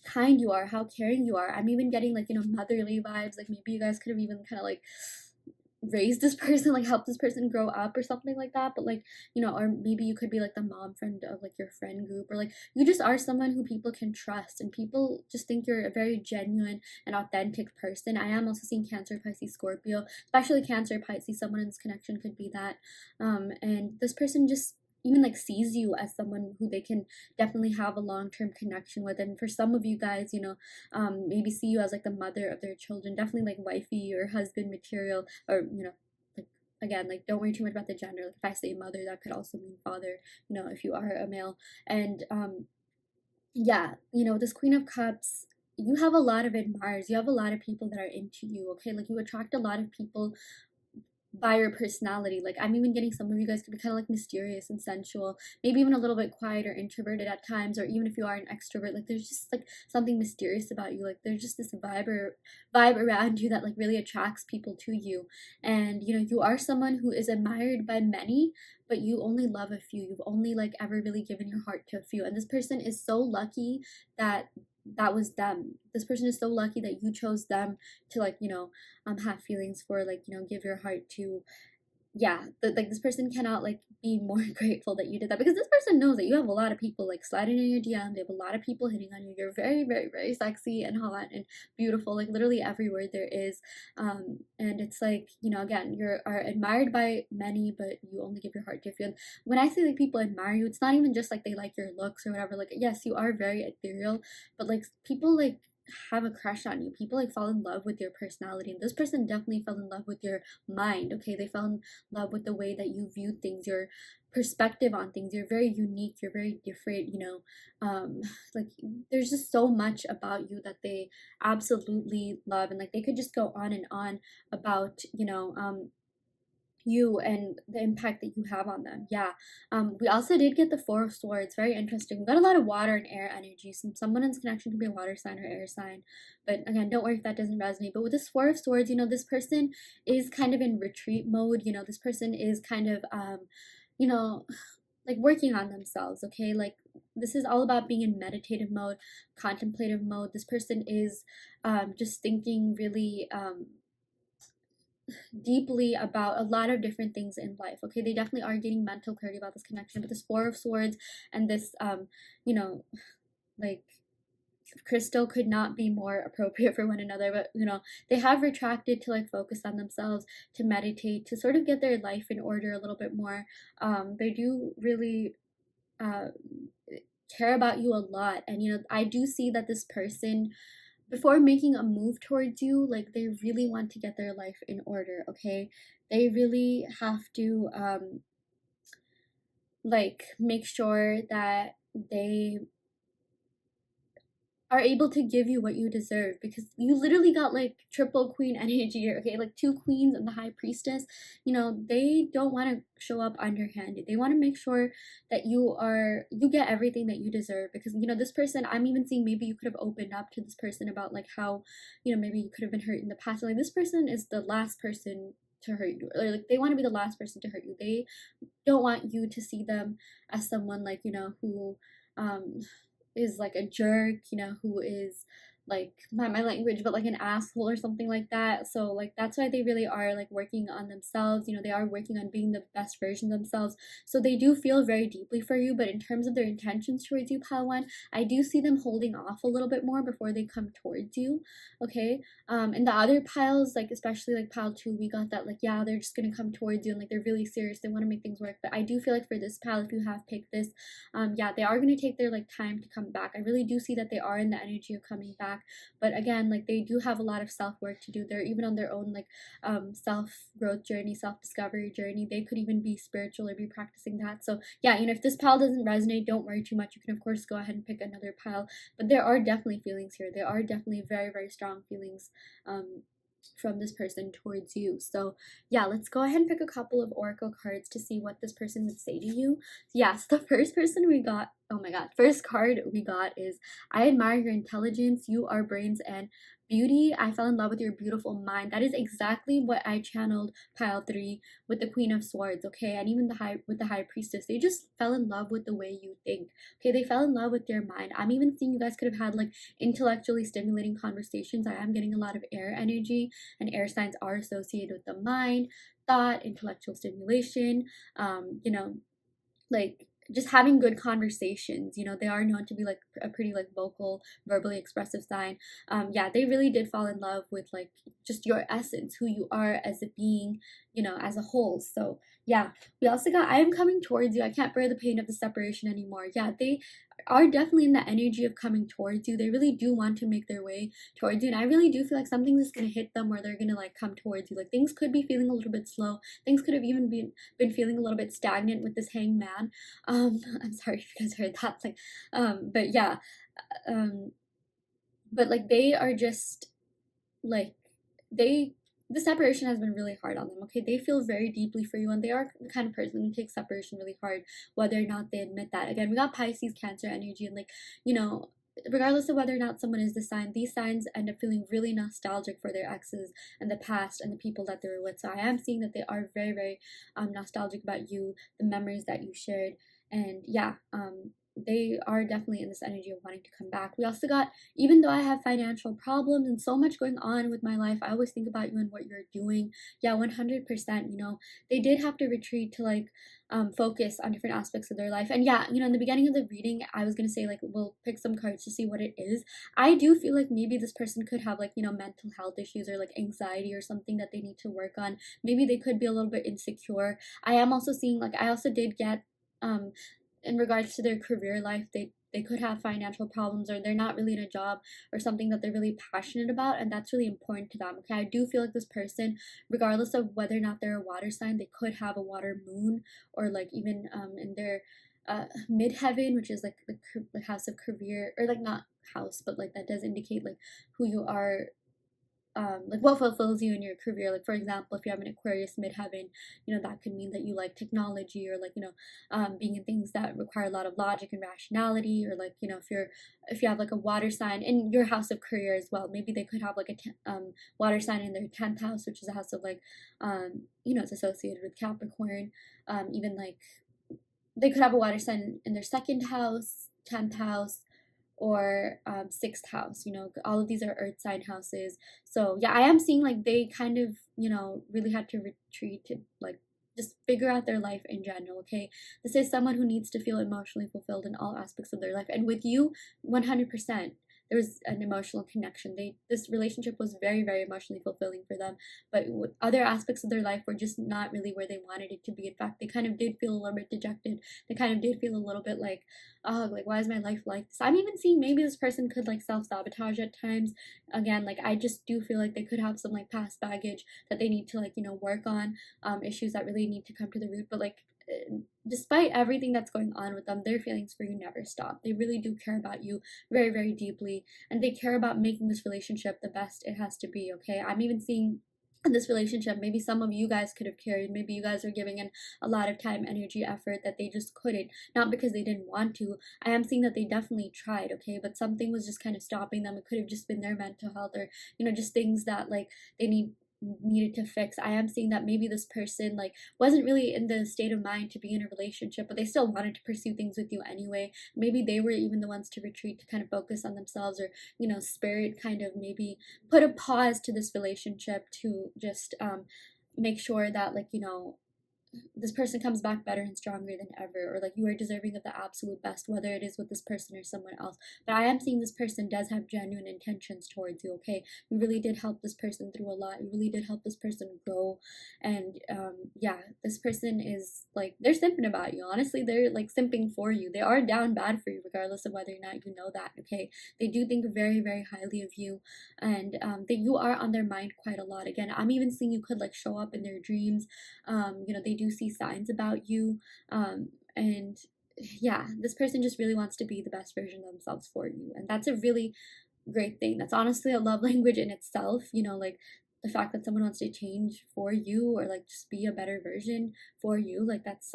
kind you are, how caring you are. I'm even getting, like, you know, motherly vibes. Like maybe you guys could have even kind of like raised this person, like help this person grow up or something like that. But like, you know, or maybe you could be like the mom friend of like your friend group, or like you just are someone who people can trust, and people just think you're a very genuine and authentic person. I am also seeing Cancer, Pisces, Scorpio, especially Cancer, Pisces. Someone in this connection could be that, and this person just even like sees you as someone who they can definitely have a long-term connection with. And for some of you guys, you know, maybe see you as like the mother of their children, definitely like wifey or husband material, or, you know, like, again, like don't worry too much about the gender. Like if I say mother, that could also mean father, you know, if you are a male. And yeah, you know, this Queen of Cups, you have a lot of admirers, you have a lot of people that are into you. Okay, like you attract a lot of people by your personality. Like I'm even getting some of you guys to be kind of like mysterious and sensual, maybe even a little bit quiet or introverted at times, or even if you are an extrovert, like there's just like something mysterious about you. Like there's just this vibe around you that like really attracts people to you. And you know, you are someone who is admired by many, but you only love a few. You've only like ever really given your heart to a few, and this person is so lucky that that was them. This person is so lucky that you chose them to, like, you know, have feelings for, like, you know, give your heart to. Yeah, like this person cannot like be more grateful that you did that, because this person knows that you have a lot of people like sliding in your DM. They have a lot of people hitting on you. You're very, very, very sexy and hot and beautiful, like literally everywhere there is. And it's like, you know, again, are admired by many, but you only give your heart to a few. When I say like people admire you, it's not even just like they like your looks or whatever. Like yes, you are very ethereal, but like people like have a crush on you. People like fall in love with your personality, and this person definitely fell in love with your mind. Okay, they fell in love with the way that you view things, your perspective on things. You're very unique, you're very different, you know. Like there's just so much about you that they absolutely love, and like they could just go on about, you know, you and the impact that you have on them. Yeah. We also did get the Four of Swords. Very interesting. We got a lot of water and air energy. Someone in this connection could be a water sign or air sign. But again, don't worry if that doesn't resonate. But with this Four of Swords, you know, this person is kind of in retreat mode. You know, this person is kind of you know, like working on themselves, okay? Like this is all about being in meditative mode, contemplative mode. This person is just thinking really deeply about a lot of different things in life. Okay, they definitely are getting mental clarity about this connection, but this Four of Swords and this you know, like crystal could not be more appropriate for one another. But you know, they have retracted to like focus on themselves, to meditate, to sort of get their life in order a little bit more. They do really uh care about you a lot. And you know, I do see that this person, before making a move towards you, like they really want to get their life in order. Okay, they really have to like make sure that they are able to give you what you deserve, because you literally got like triple queen energy here, okay? Like 2 queens and the high priestess. You know, they don't want to show up underhanded. They want to make sure that you get everything that you deserve, because you know, this person, I'm even seeing maybe you could have opened up to this person about like how, you know, maybe you could have been hurt in the past. Like this person is the last person to hurt you, or like they want to be the last person to hurt you. They don't want you to see them as someone like, you know, who is like a jerk, you know, who is like my language, but like an asshole or something like that. So like that's why they really are like working on themselves. You know, they are working on being the best version of themselves. So they do feel very deeply for you, but in terms of their intentions towards you, pile one, I do see them holding off a little bit more before they come towards you. Okay. And the other piles, like especially like pile two, we got that like, yeah, they're just gonna come towards you and like they're really serious, they want to make things work. But I do feel like for this pile, if you have picked this, yeah, they are going to take their like time to come back. I really do see that they are in the energy of coming back, but again, like they do have a lot of self-work to do. They're even on their own like self-growth journey, self-discovery journey. They could even be spiritual or be practicing that. So yeah, you know, if this pile doesn't resonate, don't worry too much. You can of course go ahead and pick another pile, but there are definitely feelings here. There are definitely very, very strong feelings from this person towards you. So yeah, let's go ahead and pick a couple of oracle cards to see what this person would say to you. Yes, the first person we got, oh my god, first card we got is, I admire your intelligence, you are brains and beauty. I fell in love with your beautiful mind. That is exactly what I channeled pile 3 with the Queen of Swords, okay? And even with the High Priestess. They just fell in love with the way you think. Okay, they fell in love with your mind. I'm even seeing you guys could have had like intellectually stimulating conversations. I am getting a lot of air energy, and air signs are associated with the mind, thought, intellectual stimulation, you know, like just having good conversations. You know, they are known to be like a pretty like vocal, verbally expressive sign. Yeah, they really did fall in love with like just your essence, who you are as a being, you know, as a whole. So yeah, we also got, I am coming towards you, I can't bear the pain of the separation anymore. Yeah, they are definitely in the energy of coming towards you. They really do want to make their way towards you, and I really do feel like something's just gonna hit them where they're gonna like come towards you. Like things could be feeling a little bit slow, things could have even been feeling a little bit stagnant with this hanged man. I'm sorry if you guys heard that, like but yeah, um but like they are just like, they, the separation has been really hard on them. Okay, they feel very deeply for you, and they are the kind of person who takes separation really hard, whether or not they admit that. Again, we got Pisces, Cancer energy, and like, you know, regardless of whether or not someone is the sign, these signs end up feeling really nostalgic for their exes and the past and the people that they were with. So I am seeing that they are very, very nostalgic about you, the memories that you shared, and yeah, they are definitely in this energy of wanting to come back. We also got, even though I have financial problems and so much going on with my life, I always think about you and what you're doing. Yeah, 100%. You know, they did have to retreat to like focus on different aspects of their life. And yeah, you know, in the beginning of the reading, I was gonna say like we'll pick some cards to see what it is. I do feel like maybe this person could have like, you know, mental health issues or like anxiety or something that they need to work on. Maybe they could be a little bit insecure. I am also seeing like, I also did get in regards to their career life, they could have financial problems, or they're not really in a job or something that they're really passionate about, and that's really important to them. Okay, I do feel like this person, regardless of whether or not they're a water sign, they could have a water moon, or like even in their midheaven, which is like the house of career, or like not house, but like that does indicate like who you are, like what fulfills you in your career. Like for example, if you have an Aquarius midheaven, you know, that could mean that you like technology, or like, you know, being in things that require a lot of logic and rationality, or like, you know, if you have like a water sign in your house of career as well, maybe they could have like a water sign in their 10th house, which is a house of like, you know, it's associated with Capricorn. Even like they could have a water sign in their second house, 10th house, or 6th house. You know, all of these are earth sign houses. So yeah, I am seeing like they kind of, you know, really had to retreat to like just figure out their life in general. Okay, this is someone who needs to feel emotionally fulfilled in all aspects of their life, and with you, 100%, there was an emotional connection. This relationship was very, very emotionally fulfilling for them, but with other aspects of their life were just not really where they wanted it to be. In fact, they kind of did feel a little bit dejected. They kind of did feel a little bit like, oh, like why is my life like this? I'm even seeing maybe this person could like self-sabotage at times. Again, like I just do feel like they could have some like past baggage that they need to like, you know, work on, issues that really need to come to the root. But like despite everything that's going on with them, their feelings for you never stop. They really do care about you very, very deeply, and they care about making this relationship the best it has to be, okay? I'm even seeing in this relationship, maybe some of you guys could have carried, maybe you guys are giving in a lot of time, energy, effort that they just couldn't, not because they didn't want to. I am seeing that they definitely tried, okay, but something was just kind of stopping them. It could have just been their mental health, or just things that like they needed to fix. I am seeing that maybe this person like wasn't really in the state of mind to be in a relationship, but they still wanted to pursue things with you anyway. Maybe they were even the ones to retreat, to kind of focus on themselves, or spirit kind of maybe put a pause to this relationship to just make sure that like this person comes back better and stronger than ever, or like you are deserving of the absolute best, whether it is with this person or someone else. But I am seeing this person does have genuine intentions towards you, okay? You really did help this person through a lot. You really did help this person grow. And yeah, this person is like, they're simping about you. Honestly, they're like simping for you. They are down bad for you, regardless of whether or not you know that, okay? They do think very, very highly of you, and that you are on their mind quite a lot. Again, I'm even seeing you could like show up in their dreams. They do see signs about you, and yeah, this person just really wants to be the best version of themselves for you, and that's a really great thing. That's honestly a love language in itself, like the fact that someone wants to change for you, or like just be a better version for you, like that's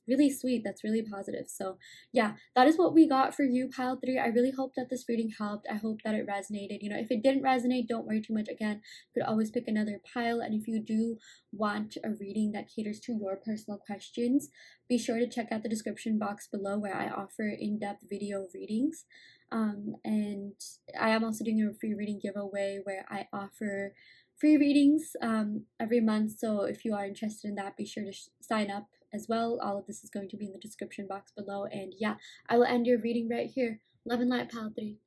really sweet. That's really positive. So yeah, that is what we got for you, pile 3. I really hope that this reading helped. I hope that it resonated. If it didn't resonate, don't worry too much. Again, you could always pick another pile, and if you do want a reading that caters to your personal questions, be sure to check out the description box below, where I offer in-depth video readings. And I am also doing a free reading giveaway where I offer free readings every month. So if you are interested in that, be sure to sign up as well. All of this is going to be in the description box below. And yeah, I will end your reading right here. Love and light, pile 3.